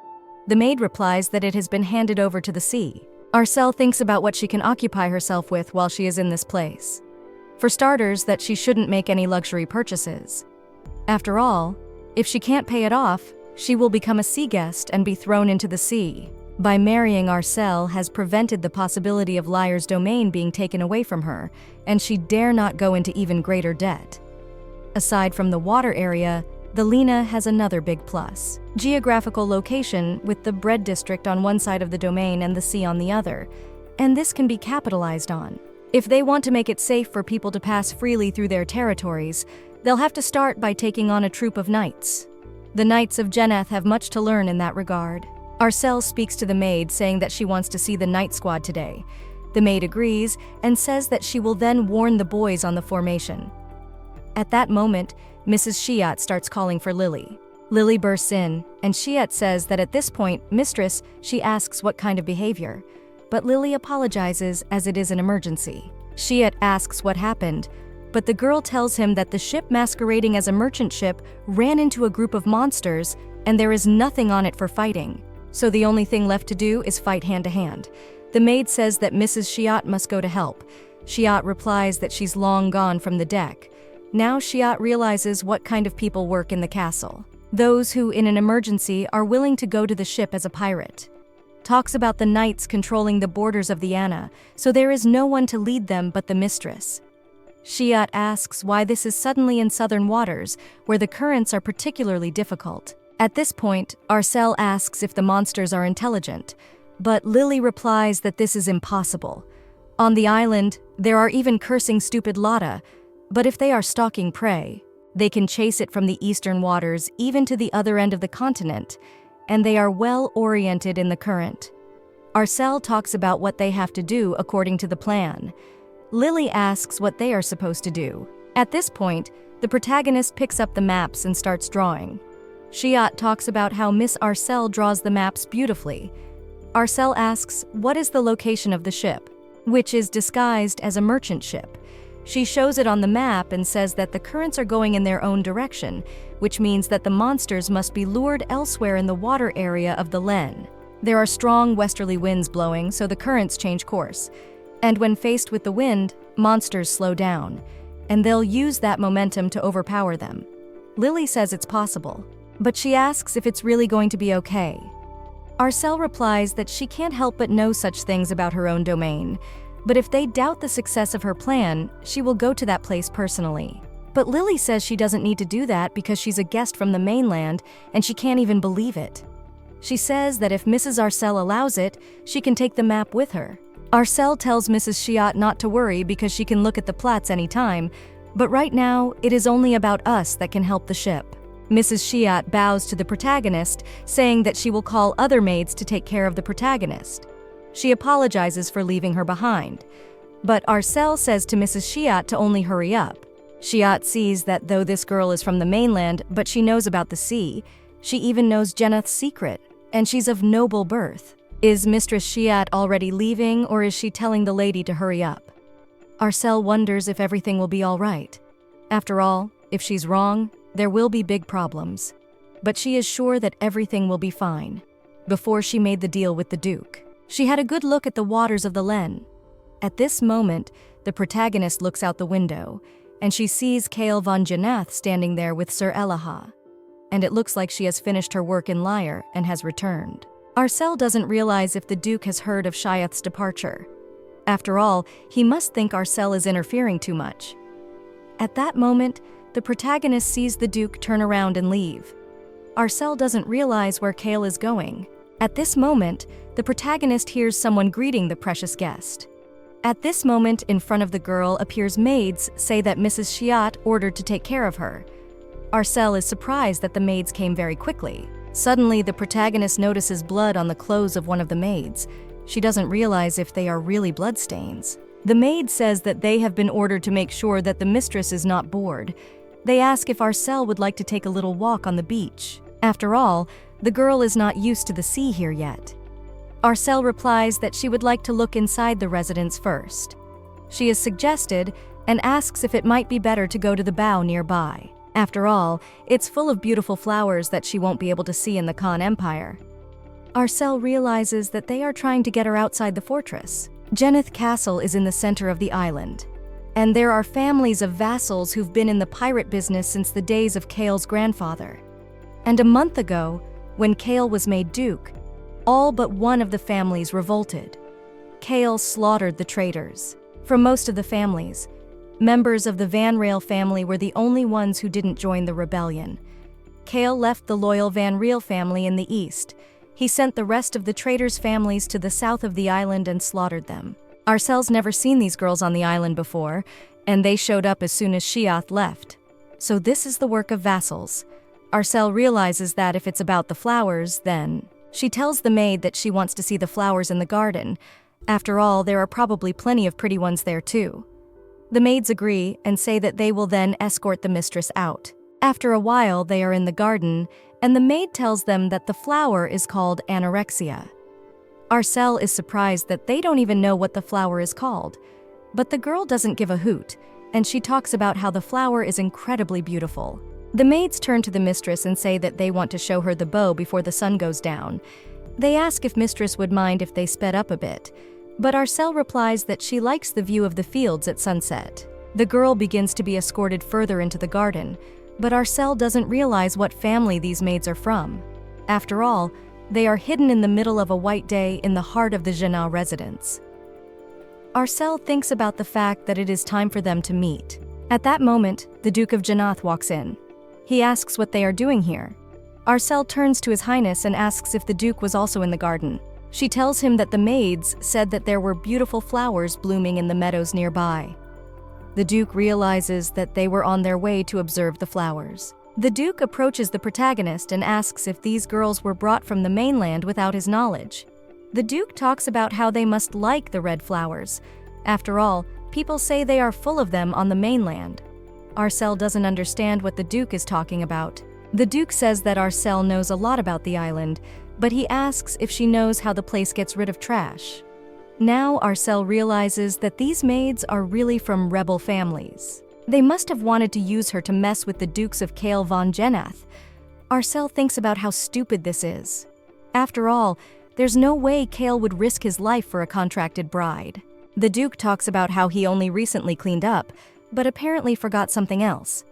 The maid replies that it has been handed over to the sea. Arcel thinks about what she can occupy herself with while she is in this place. For starters, that she shouldn't make any luxury purchases. After all, if she can't pay it off, she will become a sea guest and be thrown into the sea. By marrying Arcel has prevented the possibility of Lyre's domain being taken away from her, and she dare not go into even greater debt. Aside from the water area, the Lena has another big plus. Geographical location with the bread district on one side of the domain and the sea on the other, and this can be capitalized on. If they want to make it safe for people to pass freely through their territories, they'll have to start by taking on a troop of knights. The Knights of Jeneth have much to learn in that regard. Arcel speaks to the maid, saying that she wants to see the Knight Squad today. The maid agrees and says that she will then warn the boys on the formation. At that moment, Mrs. Shiat starts calling for Lily. Lily bursts in, and Shiat says that at this point, Mistress, she asks what kind of behavior. But Lily apologizes as it is an emergency. Shiat asks what happened, but the girl tells him that the ship masquerading as a merchant ship ran into a group of monsters and there is nothing on it for fighting. So the only thing left to do is fight hand to hand. The maid says that Mrs. Shiat must go to help. Shiat replies that she's long gone from the deck. Now Shiat realizes what kind of people work in the castle. Those who, in an emergency, are willing to go to the ship as a pirate. Talks about the knights controlling the borders of the Anna, so there is no one to lead them but the mistress. Shiat asks why this is suddenly in southern waters, where the currents are particularly difficult. At this point, Arcel asks if the monsters are intelligent, but Lily replies that this is impossible. On the island, there are even cursing stupid Lotta, but if they are stalking prey, they can chase it from the eastern waters even to the other end of the continent, and they are well oriented in the current. Arcel talks about what they have to do according to the plan. Lily asks what they are supposed to do. At this point, the protagonist picks up the maps and starts drawing. Shiat talks about how Miss Arcel draws the maps beautifully. Arcel asks what is the location of the ship, which is disguised as a merchant ship. She shows it on the map and says that the currents are going in their own direction, which means that the monsters must be lured elsewhere in the water area of the Len. There are strong westerly winds blowing, so the currents change course. And when faced with the wind, monsters slow down, and they'll use that momentum to overpower them. Lily says it's possible, but she asks if it's really going to be okay. Arcel replies that she can't help but know such things about her own domain, but if they doubt the success of her plan, she will go to that place personally. But Lily says she doesn't need to do that because she's a guest from the mainland and she can't even believe it. She says that if Mrs. Arcel allows it, she can take the map with her. Arcel tells Mrs. Shiat not to worry because she can look at the plats anytime, but right now, it is only about us that can help the ship. Mrs. Shiat bows to the protagonist, saying that she will call other maids to take care of the protagonist. She apologizes for leaving her behind, but Arcel says to Mrs. Shiat to only hurry up. Shiat sees that though this girl is from the mainland, but she knows about the sea. She even knows Jeneth's secret, and she's of noble birth. Is Mistress Shiat already leaving, or is she telling the lady to hurry up? Arcel wonders if everything will be all right. After all, if she's wrong, there will be big problems. But she is sure that everything will be fine. Before she made the deal with the Duke, she had a good look at the waters of the Len. At this moment, the protagonist looks out the window, and she sees Kael von Jeneth standing there with Sir Elaha. And it looks like she has finished her work in Lyre and has returned. Arcel doesn't realize if the Duke has heard of Shiath's departure. After all, he must think Arcel is interfering too much. At that moment, the protagonist sees the Duke turn around and leave. Arcel doesn't realize where Kael is going. At this moment, the protagonist hears someone greeting the precious guest. At this moment, in front of the girl appears maids say that Mrs. Shiat ordered to take care of her. Arcel is surprised that the maids came very quickly. Suddenly, the protagonist notices blood on the clothes of one of the maids. She doesn't realize if they are really bloodstains. The maid says that they have been ordered to make sure that the mistress is not bored. They ask if Arcel would like to take a little walk on the beach. After all, the girl is not used to the sea here yet. Arcel replies that she would like to look inside the residence first. She is suggested and asks if it might be better to go to the bow nearby. After all, it's full of beautiful flowers that she won't be able to see in the Khan Empire. Arcel realizes that they are trying to get her outside the fortress. Jeneth Castle is in the center of the island, and there are families of vassals who've been in the pirate business since the days of Kael's grandfather. And a month ago, when Kael was made duke, all but one of the families revolted. Kael slaughtered the traitors. From most of the families, members of the Van Rail family were the only ones who didn't join the rebellion. Kael left the loyal Van Riel family in the east. He sent the rest of the traitors' families to the south of the island and slaughtered them. Arcel's never seen these girls on the island before, and they showed up as soon as Shiath left. So this is the work of vassals. Arcel realizes that if it's about the flowers, then she tells the maid that she wants to see the flowers in the garden. After all, there are probably plenty of pretty ones there too. The maids agree and say that they will then escort the mistress out. After a while, they are in the garden, and the maid tells them that the flower is called anorexia. Arcel is surprised that they don't even know what the flower is called. But the girl doesn't give a hoot, and she talks about how the flower is incredibly beautiful. The maids turn to the mistress and say that they want to show her the bow before the sun goes down. They ask if mistress would mind if they sped up a bit, but Arcel replies that she likes the view of the fields at sunset. The girl begins to be escorted further into the garden, but Arcel doesn't realize what family these maids are from. After all, they are hidden in the middle of a white day in the heart of the Jenah residence. Arcel thinks about the fact that it is time for them to meet. At that moment, the Duke of Janath walks in. He asks what they are doing here. Arcel turns to His Highness and asks if the Duke was also in the garden. She tells him that the maids said that there were beautiful flowers blooming in the meadows nearby. The Duke realizes that they were on their way to observe the flowers. The Duke approaches the protagonist and asks if these girls were brought from the mainland without his knowledge. The Duke talks about how they must like the red flowers. After all, people say they are full of them on the mainland. Arcel doesn't understand what the Duke is talking about. The Duke says that Arcel knows a lot about the island, but he asks if she knows how the place gets rid of trash. Now Arcel realizes that these maids are really from rebel families. They must have wanted to use her to mess with the Dukes of Kale von Jenath. Arcel thinks about how stupid this is. After all, there's no way Kale would risk his life for a contracted bride. The Duke talks about how he only recently cleaned up, but apparently forgot something else.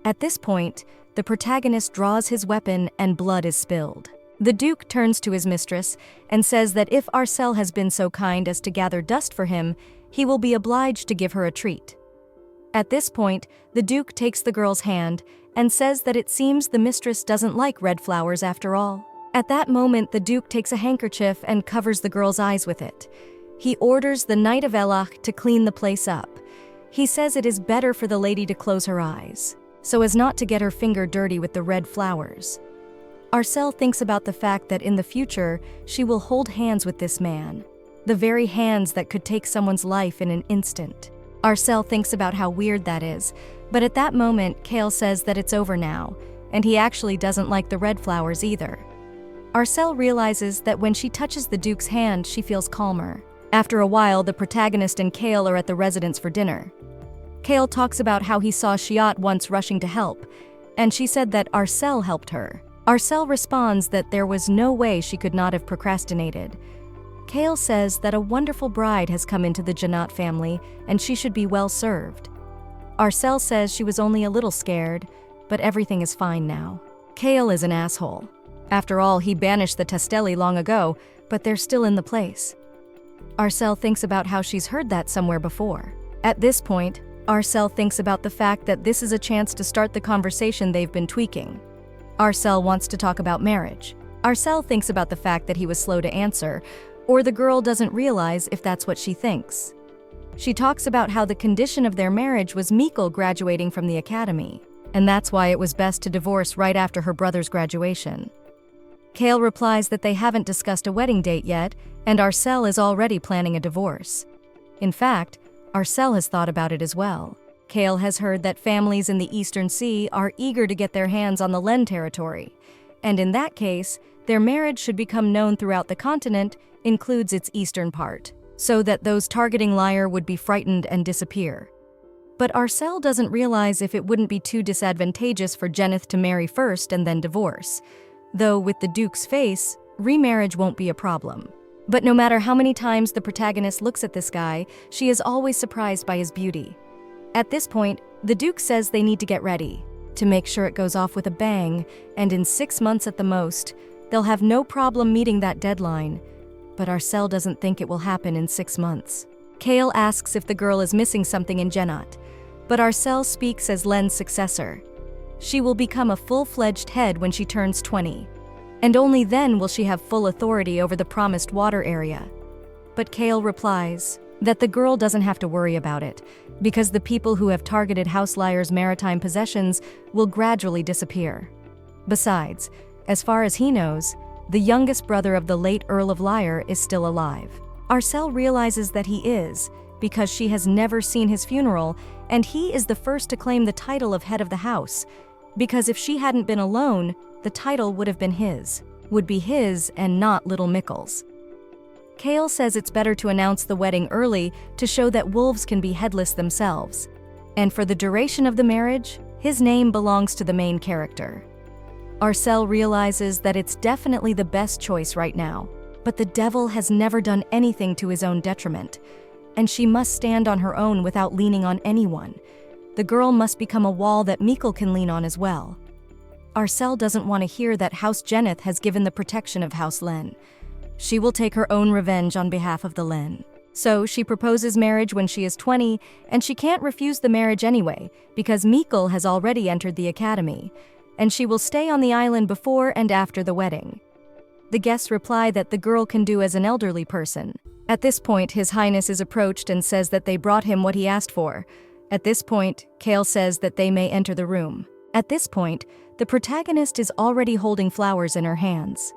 At this point, the protagonist draws his weapon and blood is spilled. The Duke turns to his mistress and says that if Arcel has been so kind as to gather dust for him, he will be obliged to give her a treat. At this point, the Duke takes the girl's hand and says that it seems the mistress doesn't like red flowers after all. At that moment, the Duke takes a handkerchief and covers the girl's eyes with it. He orders the Knight of Elach to clean the place up. He says it is better for the lady to close her eyes, so as not to get her finger dirty with the red flowers. Arcel thinks about the fact that in the future, she will hold hands with this man, the very hands that could take someone's life in an instant. Arcel thinks about how weird that is, but at that moment, Kale says that it's over now, and he actually doesn't like the red flowers either. Arcel realizes that when she touches the Duke's hand, she feels calmer. After a while, the protagonist and Kale are at the residence for dinner. Kale talks about how he saw Shiat once rushing to help, and she said that Arcel helped her. Arcel responds that there was no way she could not have procrastinated. Kale says that a wonderful bride has come into the Janat family and she should be well served. Arcel says she was only a little scared, but everything is fine now. Kale is an asshole. After all, he banished the Testelli long ago, but they're still in the place. Arcel thinks about how she's heard that somewhere before. At this point, Arcel thinks about the fact that this is a chance to start the conversation they've been tweaking. Arcel wants to talk about marriage. Arcel thinks about the fact that he was slow to answer, or the girl doesn't realize if that's what she thinks. She talks about how the condition of their marriage was Mikkel graduating from the academy, and that's why it was best to divorce right after her brother's graduation. Kale replies that they haven't discussed a wedding date yet, and Arcel is already planning a divorce. In fact, Arcel has thought about it as well. Kale has heard that families in the Eastern Sea are eager to get their hands on the Len territory, and in that case, their marriage should become known throughout the continent, includes its eastern part, so that those targeting Lyre would be frightened and disappear. But Arcel doesn't realize if it wouldn't be too disadvantageous for Jeneth to marry first and then divorce, though with the Duke's face, remarriage won't be a problem. But no matter how many times the protagonist looks at this guy, she is always surprised by his beauty. At this point, the Duke says they need to get ready, to make sure it goes off with a bang, and in 6 months at the most, they'll have no problem meeting that deadline. But Arcel doesn't think it will happen in 6 months. Kale asks if the girl is missing something in Jennat, but Arcel speaks as Len's successor. She will become a full-fledged head when she turns 20, and only then will she have full authority over the promised water area. But Kale replies that the girl doesn't have to worry about it, because the people who have targeted House Lyre's maritime possessions will gradually disappear. Besides, as far as he knows, the youngest brother of the late Earl of Lyre is still alive. Arcel realizes that he is, because she has never seen his funeral, and he is the first to claim the title of head of the house, because if she hadn't been alone, the title would have been his, and not little Mikkel's. Kale says it's better to announce the wedding early to show that wolves can be headless themselves. And for the duration of the marriage, his name belongs to the main character. Arcel realizes that it's definitely the best choice right now, but the devil has never done anything to his own detriment, and she must stand on her own without leaning on anyone. The girl must become a wall that Mikkel can lean on as well. Arcel doesn't want to hear that House Jeneth has given the protection of House Len. She will take her own revenge on behalf of the Len. So she proposes marriage when she is 20, and she can't refuse the marriage anyway because Mikkel has already entered the academy, and she will stay on the island before and after the wedding. The guests reply that the girl can do as an elderly person. At this point, His Highness is approached and says that they brought him what he asked for. At this point, Kale says that they may enter the room. At this point, the protagonist is already holding flowers in her hands.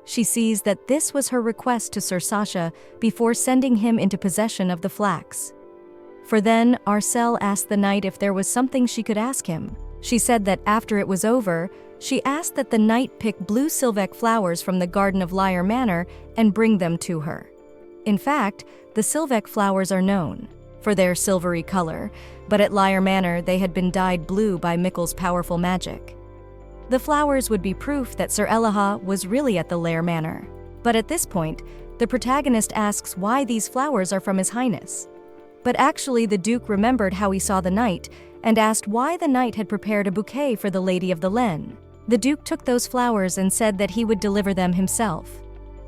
She sees that this was her request to Sir Sasha before sending him into possession of the flax. For then, Arcel asked the knight if there was something she could ask him. She said that after it was over, she asked that the knight pick blue Sylvek flowers from the garden of Lyre Manor and bring them to her. In fact, the Sylvek flowers are known for their silvery color, but at Lyre Manor they had been dyed blue by Mikkel's powerful magic. The flowers would be proof that Sir Elaha was really at the Lyre Manor. But at this point, the protagonist asks why these flowers are from His Highness. But actually the Duke remembered how he saw the knight and asked why the knight had prepared a bouquet for the Lady of the Len. The Duke took those flowers and said that he would deliver them himself.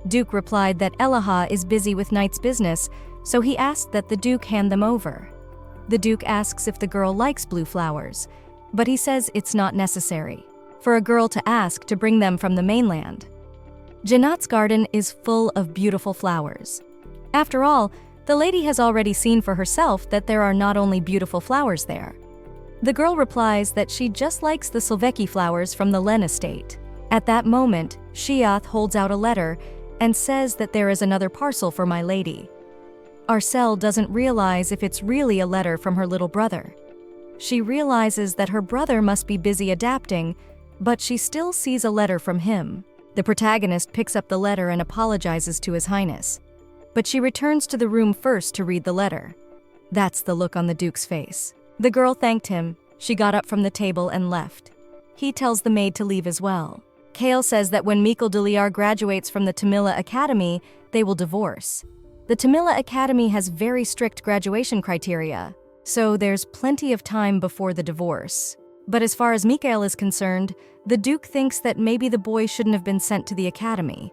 Duke replied that Elaha is busy with knight's business, so he asked that the Duke hand them over. The Duke asks if the girl likes blue flowers, but he says it's not necessary for a girl to ask to bring them from the mainland. Janat's garden is full of beautiful flowers. After all, the lady has already seen for herself that there are not only beautiful flowers there. The girl replies that she just likes the Sylveki flowers from the Len estate. At that moment, Shiath holds out a letter and says that there is another parcel for my lady. Arcel doesn't realize if it's really a letter from her little brother. She realizes that her brother must be busy adapting, but she still sees a letter from him. The protagonist picks up the letter and apologizes to His Highness. But she returns to the room first to read the letter. That's the look on the Duke's face. The girl thanked him. She got up from the table and left. He tells the maid to leave as well. Kale says that when Mikkel de Liar graduates from the Tamila Academy, they will divorce. The Tamila Academy has very strict graduation criteria, so there's plenty of time before the divorce. But as far as Mikael is concerned, the Duke thinks that maybe the boy shouldn't have been sent to the academy.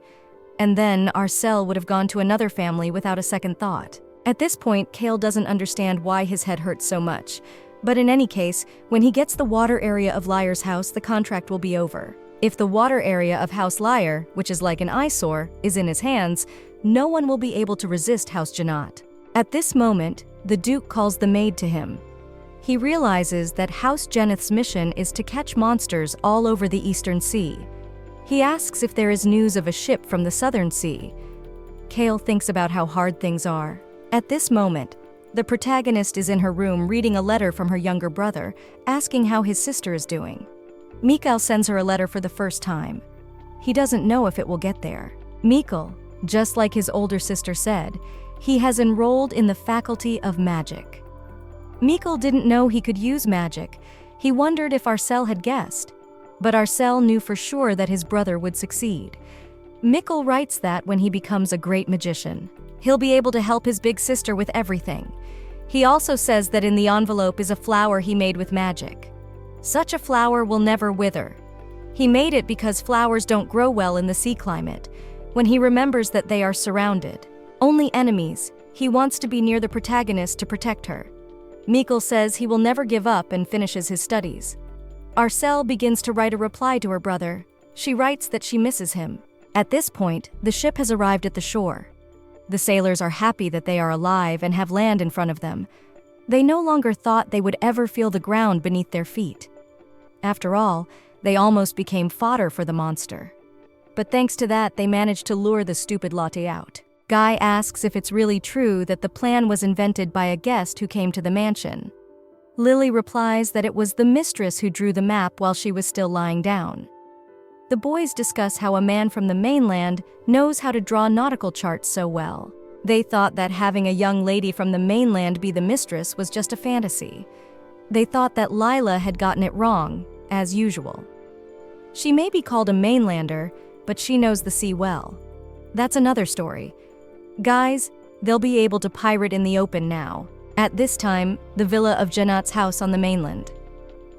And then Arcel would have gone to another family without a second thought. At this point, Kale doesn't understand why his head hurts so much. But in any case, when he gets the water area of Lyre's house, the contract will be over. If the water area of House Lyre, which is like an eyesore, is in his hands, no one will be able to resist House Janat. At this moment, the Duke calls the maid to him. He realizes that House Jeneth's mission is to catch monsters all over the Eastern Sea. He asks if there is news of a ship from the Southern Sea. Kale thinks about how hard things are. At this moment, the protagonist is in her room reading a letter from her younger brother, asking how his sister is doing. Mikkel sends her a letter for the first time. He doesn't know if it will get there. Mikkel, just like his older sister said, he has enrolled in the Faculty of Magic. Mikkel didn't know he could use magic. He wondered if Arcel had guessed. But Arcel knew for sure that his brother would succeed. Mikkel writes that when he becomes a great magician, he'll be able to help his big sister with everything. He also says that in the envelope is a flower he made with magic. Such a flower will never wither. He made it because flowers don't grow well in the sea climate. When he remembers that they are surrounded, only enemies, he wants to be near the protagonist to protect her. Mikkel says he will never give up and finishes his studies. Arcel begins to write a reply to her brother. She writes that she misses him. At this point, the ship has arrived at the shore. The sailors are happy that they are alive and have land in front of them. They no longer thought they would ever feel the ground beneath their feet. After all, they almost became fodder for the monster. But thanks to that, they managed to lure the stupid Lottie out. Guy asks if it's really true that the plan was invented by a guest who came to the mansion. Lily replies that it was the mistress who drew the map while she was still lying down. The boys discuss how a man from the mainland knows how to draw nautical charts so well. They thought that having a young lady from the mainland be the mistress was just a fantasy. They thought that Lila had gotten it wrong, as usual. She may be called a mainlander, but she knows the sea well. That's another story. Guys, they'll be able to pirate in the open now. At this time, the villa of Janat's house on the mainland.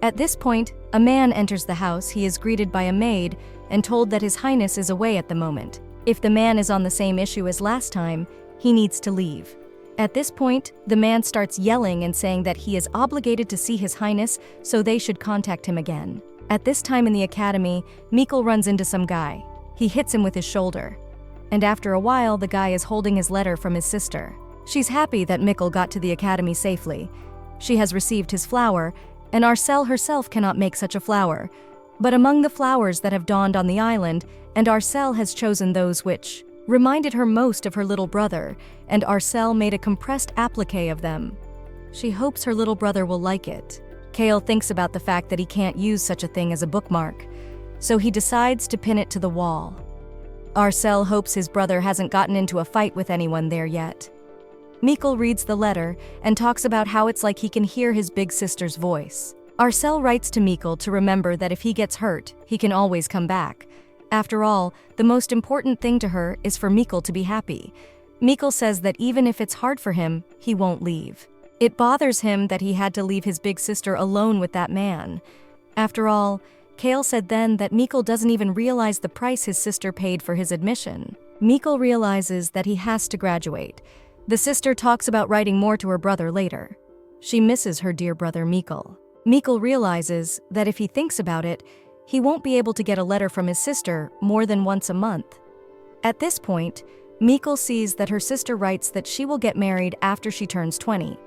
At this point, a man enters the house. He is greeted by a maid and told that His Highness is away at the moment. If the man is on the same issue as last time, he needs to leave. At this point, the man starts yelling and saying that he is obligated to see His Highness, so they should contact him again. At this time in the academy, Mikkel runs into some guy. He hits him with his shoulder. And after a while, the guy is holding his letter from his sister. She's happy that Mikkel got to the academy safely. She has received his flower, and Arcel herself cannot make such a flower. But among the flowers that have dawned on the island, and Arcel has chosen those which reminded her most of her little brother, and Arcel made a compressed applique of them. She hopes her little brother will like it. Kale thinks about the fact that he can't use such a thing as a bookmark, so he decides to pin it to the wall. Arcel hopes his brother hasn't gotten into a fight with anyone there yet. Mikkel reads the letter and talks about how it's like he can hear his big sister's voice. Arcel writes to Mikkel to remember that if he gets hurt, he can always come back. After all, the most important thing to her is for Mikkel to be happy. Mikkel says that even if it's hard for him, he won't leave. It bothers him that he had to leave his big sister alone with that man. After all, Kale said then that Mikkel doesn't even realize the price his sister paid for his admission. Mikkel realizes that he has to graduate. The sister talks about writing more to her brother later. She misses her dear brother Mikkel. Mikkel realizes that if he thinks about it, he won't be able to get a letter from his sister more than once a month. At this point, Mikkel sees that her sister writes that she will get married after she turns 20.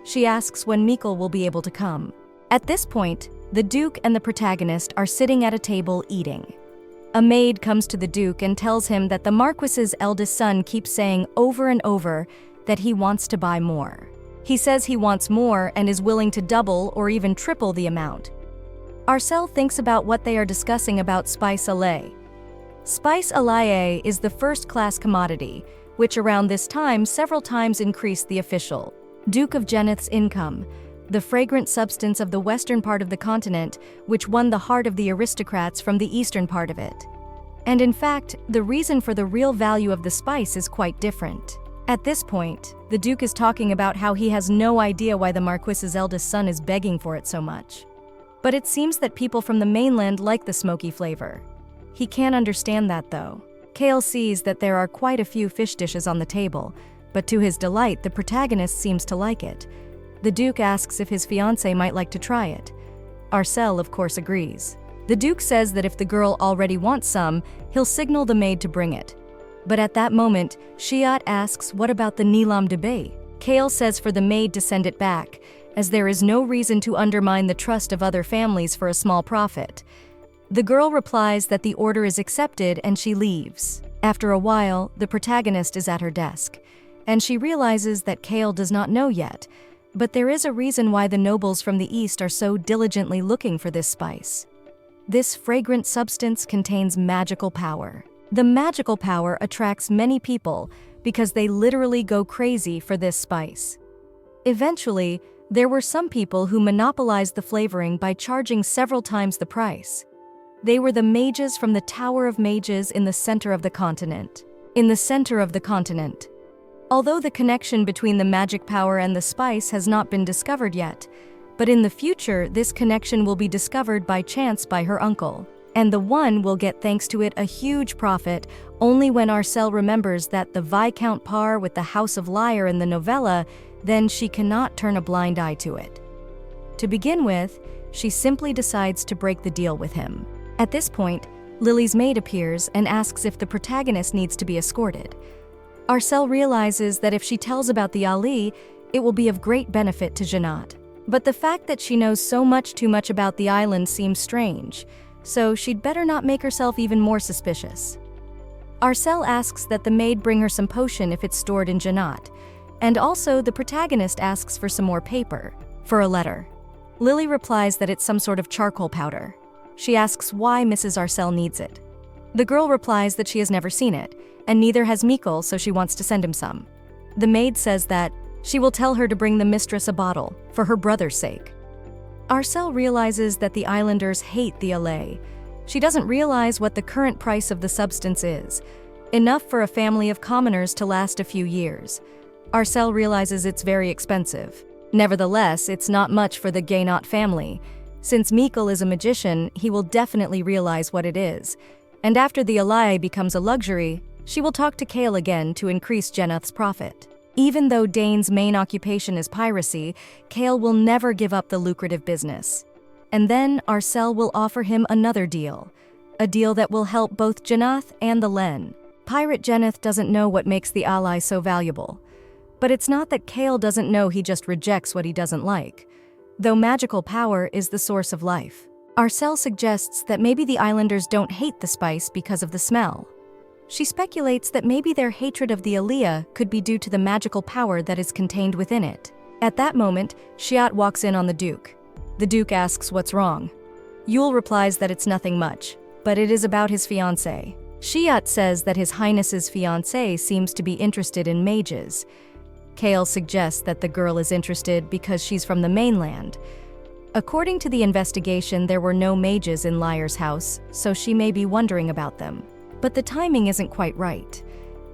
She asks when Mikkel will be able to come. At this point, the Duke and the protagonist are sitting at a table eating. A maid comes to the Duke and tells him that the Marquis's eldest son keeps saying over and over that he wants to buy more. He says he wants more and is willing to double or even triple the amount. Arcel thinks about what they are discussing about spice alay. Spice alay is the first-class commodity, which around this time several times increased the official Duke of Geneth's income, the fragrant substance of the western part of the continent, which won the heart of the aristocrats from the eastern part of it. And in fact, the reason for the real value of the spice is quite different. At this point, the Duke is talking about how he has no idea why the Marquis's eldest son is begging for it so much. But it seems that people from the mainland like the smoky flavor. He can't understand that though. Kale sees that there are quite a few fish dishes on the table, but to his delight, the protagonist seems to like it. The Duke asks if his fiancée might like to try it. Arcel, of course, agrees. The Duke says that if the girl already wants some, he'll signal the maid to bring it. But at that moment, Shiat asks what about the Nilam debate? Kale says for the maid to send it back, as there is no reason to undermine the trust of other families for a small profit. The girl replies that the order is accepted and she leaves. After a while, the protagonist is at her desk, and she realizes that Kale does not know yet, but there is a reason why the nobles from the east are so diligently looking for this spice. This fragrant substance contains magical power. The magical power attracts many people because they literally go crazy for this spice. Eventually, there were some people who monopolized the flavoring by charging several times the price. They were the mages from the Tower of Mages in the center of the continent. Although the connection between the magic power and the spice has not been discovered yet, but in the future this connection will be discovered by chance by her uncle. And the one will get thanks to it a huge profit only when Arcel remembers that the Viscount Par with the House of Lyre in the novella, then she cannot turn a blind eye to it. To begin with, she simply decides to break the deal with him. At this point, Lily's maid appears and asks if the protagonist needs to be escorted. Arcel realizes that if she tells about the Ali, it will be of great benefit to Janat. But the fact that she knows so much too much about the island seems strange, so she'd better not make herself even more suspicious. Arcel asks that the maid bring her some potion if it's stored in Janat, and also the protagonist asks for some more paper, for a letter. Lily replies that it's some sort of charcoal powder. She asks why Mrs. Arcel needs it. The girl replies that she has never seen it, and neither has Mikkel, so she wants to send him some. The maid says that she will tell her to bring the mistress a bottle, for her brother's sake. Arcel realizes that the islanders hate the Alay. She doesn't realize what the current price of the substance is, enough for a family of commoners to last a few years. Arcel realizes it's very expensive. Nevertheless, it's not much for the Gaynot family. Since Mikkel is a magician, he will definitely realize what it is. And after the Alay becomes a luxury, she will talk to Kale again to increase Geneth's profit. Even though Dane's main occupation is piracy, Kale will never give up the lucrative business. And then Arcel will offer him another deal, a deal that will help both Janath and the Len. Pirate Jeneth doesn't know what makes the ally so valuable. But it's not that Kale doesn't know, he just rejects what he doesn't like. Though magical power is the source of life. Arcel suggests that maybe the islanders don't hate the spice because of the smell. She speculates that maybe their hatred of the Aliyah could be due to the magical power that is contained within it. At that moment, Shiat walks in on the Duke. The Duke asks what's wrong. Yul replies that it's nothing much, but it is about his fiancée. Shiat says that His Highness's fiancée seems to be interested in mages. Kale suggests that the girl is interested because she's from the mainland. According to the investigation, there were no mages in Lyre's house, so she may be wondering about them. But the timing isn't quite right.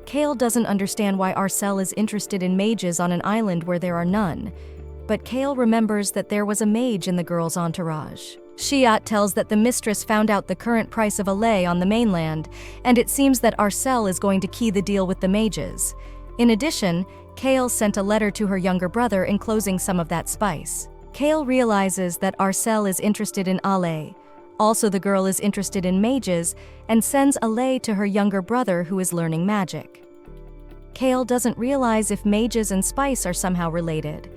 Kale doesn't understand why Arcel is interested in mages on an island where there are none. But Kale remembers that there was a mage in the girl's entourage. Shiat tells that the mistress found out the current price of a lei on the mainland, and it seems that Arcel is going to key the deal with the mages. In addition, Kale sent a letter to her younger brother enclosing some of that spice. Kale realizes that Arcel is interested in Ale. Also, the girl is interested in mages and sends a lei to her younger brother who is learning magic. Kale doesn't realize if mages and spice are somehow related.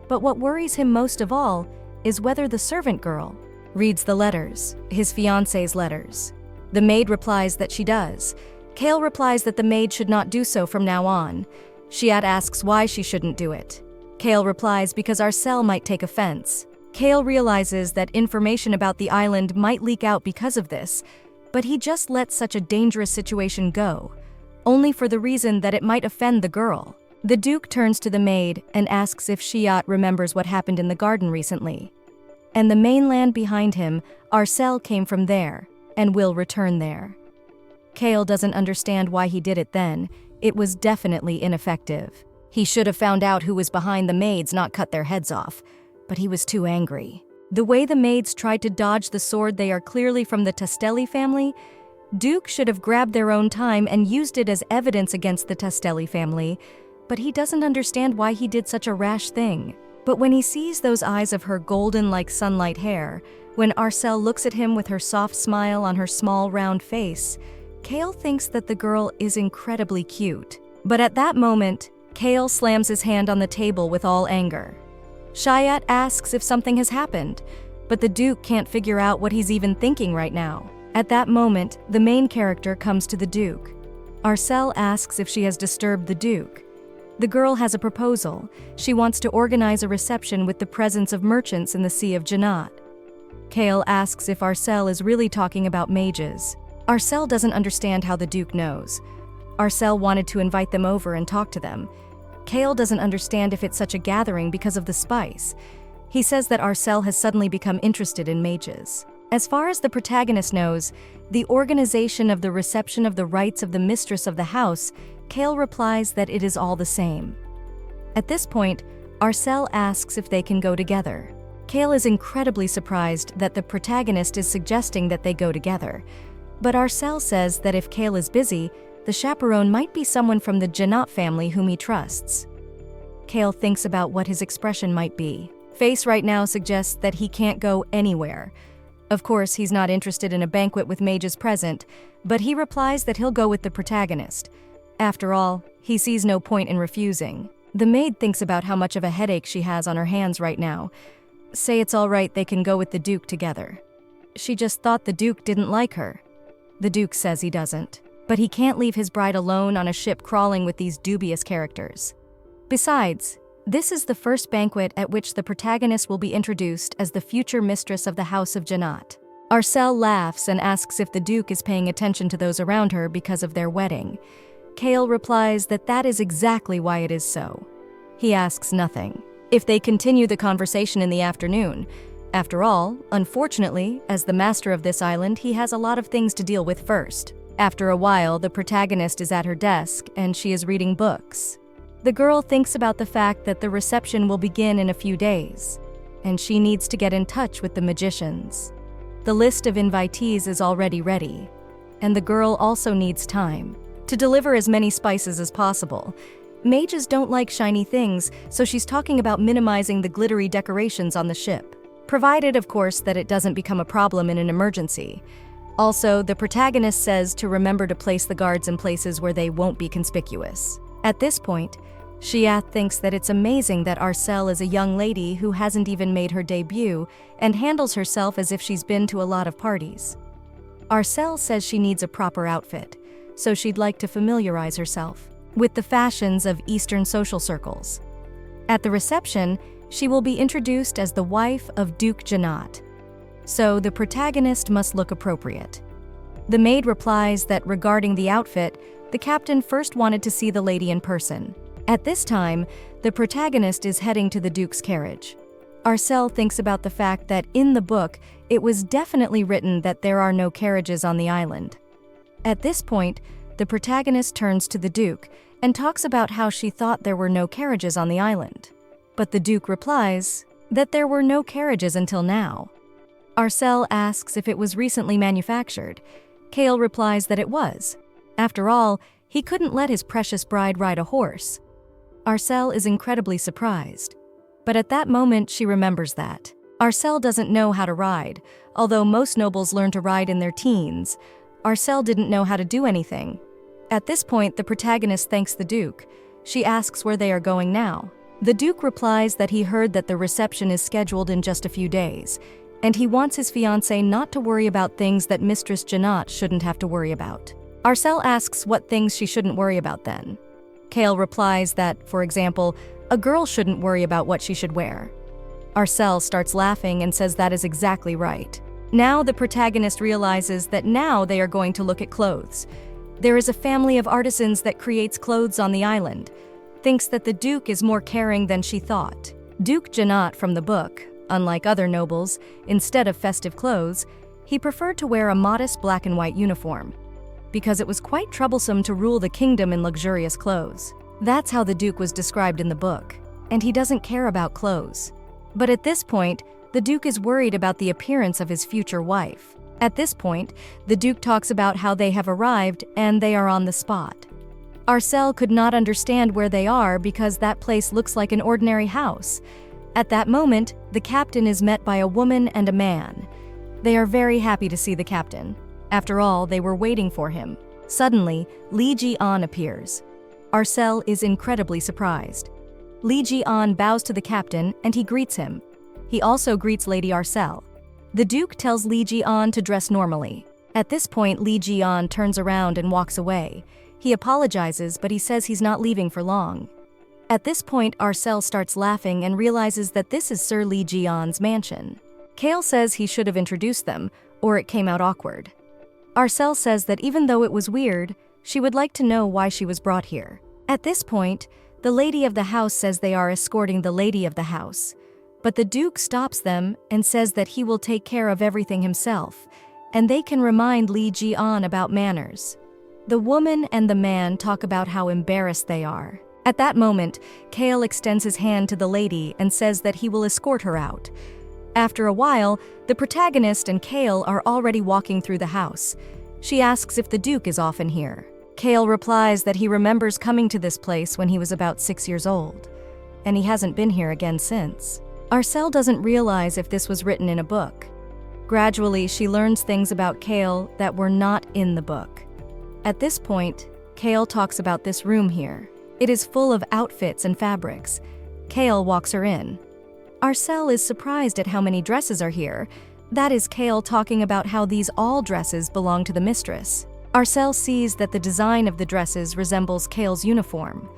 But what worries him most of all is whether the servant girl reads the letters, his fiancé's letters. The maid replies that she does. Kale replies that the maid should not do so from now on. Shiat asks why she shouldn't do it. Kale replies because Arcel might take offense. Kale realizes that information about the island might leak out because of this, but he just lets such a dangerous situation go, only for the reason that it might offend the girl. The Duke turns to the maid and asks if Shiat remembers what happened in the garden recently. And the mainland behind him, Arcel came from there, and will return there. Kale doesn't understand why he did it then. It was definitely ineffective. He should have found out who was behind the maids, not cut their heads off. But he was too angry. The way the maids tried to dodge the sword, they are clearly from the Tastelli family. Duke should have grabbed their own time and used it as evidence against the Tastelli family, but he doesn't understand why he did such a rash thing. But when he sees those eyes of her golden like sunlight hair, when Arcel looks at him with her soft smile on her small round face, Kale thinks that the girl is incredibly cute. But at that moment, Kale slams his hand on the table with all anger. Shiat asks if something has happened, but the Duke can't figure out what he's even thinking right now. At that moment, the main character comes to the Duke. Arcel asks if she has disturbed the Duke. The girl has a proposal. She wants to organize a reception with the presence of merchants in the Sea of Jannat. Kale asks if Arcel is really talking about mages. Arcel doesn't understand how the Duke knows. Arcel wanted to invite them over and talk to them. Kale doesn't understand if it's such a gathering because of the spice. He says that Arcel has suddenly become interested in mages. As far as the protagonist knows, the organization of the reception of the rights of the mistress of the house, Kale replies that it is all the same. At this point, Arcel asks if they can go together. Kale is incredibly surprised that the protagonist is suggesting that they go together. But Arcel says that if Kale is busy, the chaperone might be someone from the Jannat family whom he trusts. Kale thinks about what his expression might be. Face right now suggests that he can't go anywhere. Of course, he's not interested in a banquet with mages present, but he replies that he'll go with the protagonist. After all, he sees no point in refusing. The maid thinks about how much of a headache she has on her hands right now. Say it's all right, they can go with the Duke together. She just thought the Duke didn't like her. The Duke says he doesn't. But he can't leave his bride alone on a ship crawling with these dubious characters. Besides, this is the first banquet at which the protagonist will be introduced as the future mistress of the House of Jannat. Arcel laughs and asks if the Duke is paying attention to those around her because of their wedding. Kale replies that that is exactly why it is so. He asks nothing. If they continue the conversation in the afternoon. After all, unfortunately, as the master of this island, he has a lot of things to deal with first. After a while, the protagonist is at her desk and she is reading books. The girl thinks about the fact that the reception will begin in a few days, and she needs to get in touch with the magicians. The list of invitees is already ready, and the girl also needs time to deliver as many spices as possible. Mages don't like shiny things, so she's talking about minimizing the glittery decorations on the ship. Provided, of course, that it doesn't become a problem in an emergency. Also, the protagonist says to remember to place the guards in places where they won't be conspicuous. At this point, Xiath thinks that it's amazing that Arcel is a young lady who hasn't even made her debut and handles herself as if she's been to a lot of parties. Arcel says she needs a proper outfit, so she'd like to familiarize herself with the fashions of Eastern social circles. At the reception, she will be introduced as the wife of Duke Janat, so the protagonist must look appropriate. The maid replies that regarding the outfit, the captain first wanted to see the lady in person. At this time, the protagonist is heading to the Duke's carriage. Arcel thinks about the fact that in the book, it was definitely written that there are no carriages on the island. At this point, the protagonist turns to the Duke and talks about how she thought there were no carriages on the island. But the Duke replies that there were no carriages until now. Arcel asks if it was recently manufactured. Kale replies that it was. After all, he couldn't let his precious bride ride a horse. Arcel is incredibly surprised. But at that moment, she remembers that Arcel doesn't know how to ride. Although most nobles learn to ride in their teens, Arcel didn't know how to do anything. At this point, the protagonist thanks the Duke. She asks where they are going now. The Duke replies that he heard that the reception is scheduled in just a few days, and he wants his fiancée not to worry about things that Mistress Janat shouldn't have to worry about. Arcel asks what things she shouldn't worry about then. Kale replies that, for example, a girl shouldn't worry about what she should wear. Arcel starts laughing and says that is exactly right. Now the protagonist realizes that now they are going to look at clothes. There is a family of artisans that creates clothes on the island. Thinks that the Duke is more caring than she thought. Duke Janat from the book, unlike other nobles, instead of festive clothes, he preferred to wear a modest black and white uniform, because it was quite troublesome to rule the kingdom in luxurious clothes. That's how the Duke was described in the book, and he doesn't care about clothes. But at this point, the Duke is worried about the appearance of his future wife. At this point, the Duke talks about how they have arrived and they are on the spot. Arcel could not understand where they are because that place looks like an ordinary house. At that moment, the captain is met by a woman and a man. They are very happy to see the captain. After all, they were waiting for him. Suddenly, Li Ji-an appears. Arcel is incredibly surprised. Li Ji-an bows to the captain and he greets him. He also greets Lady Arcel. The Duke tells Li Ji-an to dress normally. At this point, Li Ji-an turns around and walks away. He apologizes, but he says he's not leaving for long. At this point, Arcel starts laughing and realizes that this is Sir Li Ji-an's mansion. Kale says he should have introduced them, or it came out awkward. Arcel says that even though it was weird, she would like to know why she was brought here. At this point, the lady of the house says they are escorting the lady of the house. But the Duke stops them and says that he will take care of everything himself, and they can remind Li Ji-an about manners. The woman and the man talk about how embarrassed they are. At that moment, Kale extends his hand to the lady and says that he will escort her out. After a while, the protagonist and Kale are already walking through the house. She asks if the Duke is often here. Kale replies that he remembers coming to this place when he was about 6 years old, and he hasn't been here again since. Arcel doesn't realize if this was written in a book. Gradually, she learns things about Kale that were not in the book. At this point, Kale talks about this room here. It is full of outfits and fabrics. Kale walks her in. Arcel is surprised at how many dresses are here. That is Kale talking about how these all dresses belong to the mistress. Arcel sees that the design of the dresses resembles Kale's uniform.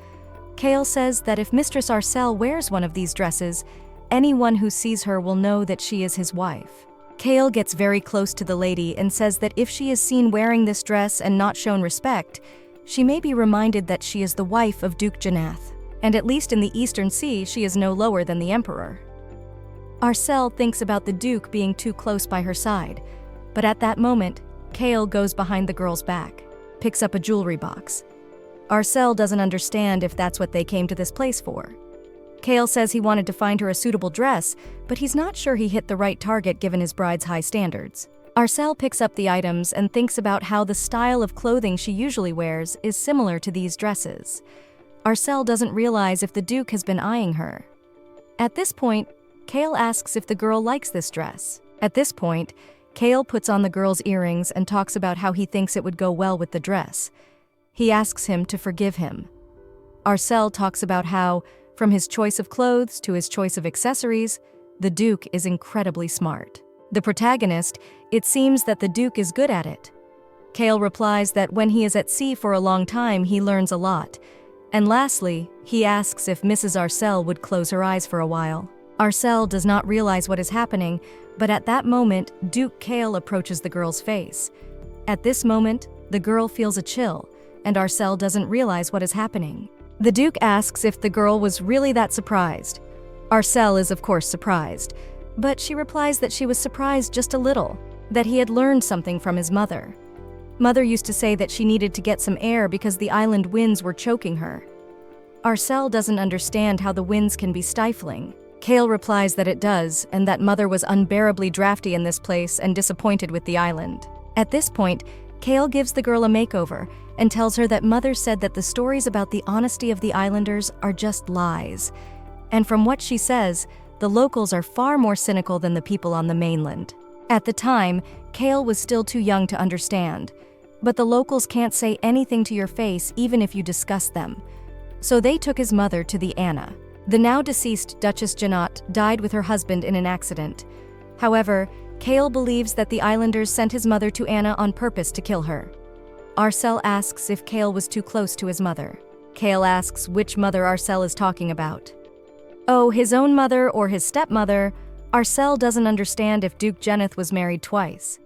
Kale says that if Mistress Arcel wears one of these dresses, anyone who sees her will know that she is his wife. Kale gets very close to the lady and says that if she is seen wearing this dress and not shown respect, she may be reminded that she is the wife of Duke Janath, and at least in the Eastern Sea, she is no lower than the Emperor. Arcel thinks about the Duke being too close by her side, but at that moment, Kale goes behind the girl's back, picks up a jewelry box. Arcel doesn't understand if that's what they came to this place for. Kale says he wanted to find her a suitable dress, but he's not sure he hit the right target given his bride's high standards. Arcel picks up the items and thinks about how the style of clothing she usually wears is similar to these dresses. Arcel doesn't realize if the Duke has been eyeing her. At this point, Kale asks if the girl likes this dress. At this point, Kale puts on the girl's earrings and talks about how he thinks it would go well with the dress. He asks him to forgive him. Arcel talks about how, from his choice of clothes to his choice of accessories, the Duke is incredibly smart. The protagonist, it seems that the Duke is good at it. Kale replies that when he is at sea for a long time, he learns a lot. And lastly, he asks if Mrs. Arcel would close her eyes for a while. Arcel does not realize what is happening, but at that moment, Duke Kale approaches the girl's face. At this moment, the girl feels a chill, and Arcel doesn't realize what is happening. The Duke asks if the girl was really that surprised. Arcel is of course surprised, but she replies that she was surprised just a little, that he had learned something from his mother. Mother used to say that she needed to get some air because the island winds were choking her. Arcel doesn't understand how the winds can be stifling. Kale replies that it does, and that Mother was unbearably drafty in this place and disappointed with the island. At this point, Kale gives the girl a makeover and tells her that Mother said that the stories about the honesty of the islanders are just lies. And from what she says, the locals are far more cynical than the people on the mainland. At the time, Kale was still too young to understand, but the locals can't say anything to your face even if you discuss them. So they took his mother to the Anna. The now deceased Duchess Janot died with her husband in an accident. However, Kale believes that the islanders sent his mother to Anna on purpose to kill her. Arcel asks if Kale was too close to his mother. Kale asks which mother Arcel is talking about. Oh, his own mother or his stepmother? Arcel doesn't understand if Duke Geneth was married twice.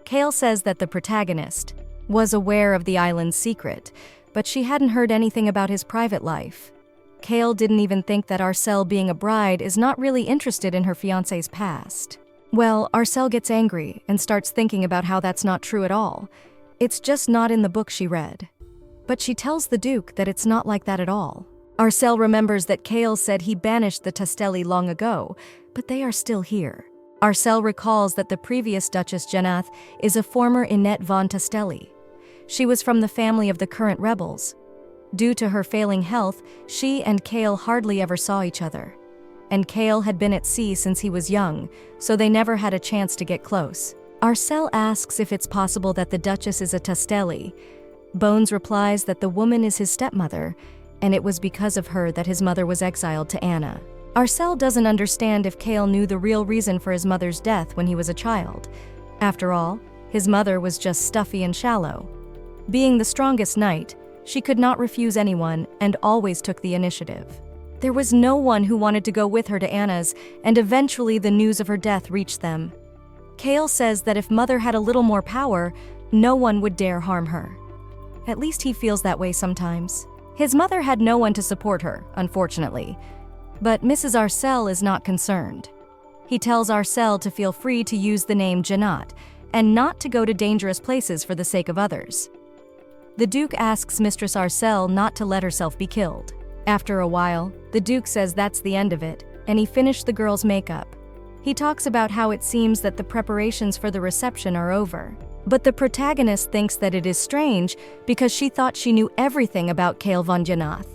Kale says that the protagonist was aware of the island's secret, but she hadn't heard anything about his private life. Kale didn't even think that Arcel, being a bride, is not really interested in her fiancé's past. Well, Arcel gets angry and starts thinking about how that's not true at all. It's just not in the book she read. But she tells the Duke that it's not like that at all. Arcel remembers that Kale said he banished the Tastelli long ago, but they are still here. Arcel recalls that the previous Duchess Janeth is a former Inette von Tastelli. She was from the family of the current rebels. Due to her failing health, she and Kale hardly ever saw each other. And Kale had been at sea since he was young, so they never had a chance to get close. Arcel asks if it's possible that the Duchess is a Tastelli. Bones replies that the woman is his stepmother, and it was because of her that his mother was exiled to Anna. Arcel doesn't understand if Kale knew the real reason for his mother's death when he was a child. After all, his mother was just stuffy and shallow. Being the strongest knight, she could not refuse anyone and always took the initiative. There was no one who wanted to go with her to Anna's, and eventually the news of her death reached them. Kale says that if Mother had a little more power, no one would dare harm her. At least he feels that way sometimes. His mother had no one to support her, unfortunately. But Mrs. Arcel is not concerned. He tells Arcel to feel free to use the name Janot, and not to go to dangerous places for the sake of others. The Duke asks Mistress Arcel not to let herself be killed. After a while, the Duke says that's the end of it, and he finished the girl's makeup. He talks about how it seems that the preparations for the reception are over. But the protagonist thinks that it is strange because she thought she knew everything about Kale von Janeth.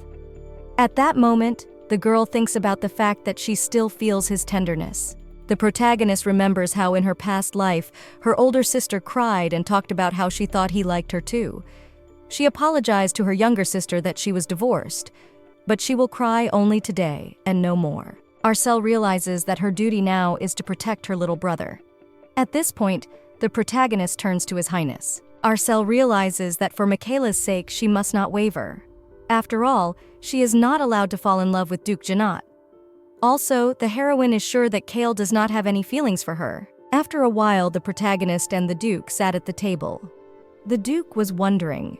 At that moment, the girl thinks about the fact that she still feels his tenderness. The protagonist remembers how in her past life, her older sister cried and talked about how she thought he liked her too. She apologized to her younger sister that she was divorced, but she will cry only today and no more. Arcel realizes that her duty now is to protect her little brother. At this point, the protagonist turns to His Highness. Arcel realizes that for Michaela's sake, she must not waver. After all, she is not allowed to fall in love with Duke Janot. Also, the heroine is sure that Kale does not have any feelings for her. After a while, the protagonist and the Duke sat at the table. The Duke was wondering,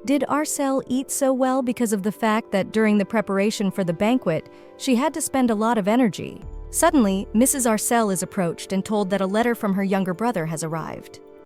did Arcel eat so well because of the fact that during the preparation for the banquet, she had to spend a lot of energy? Suddenly, Mrs. Arcel is approached and told that a letter from her younger brother has arrived.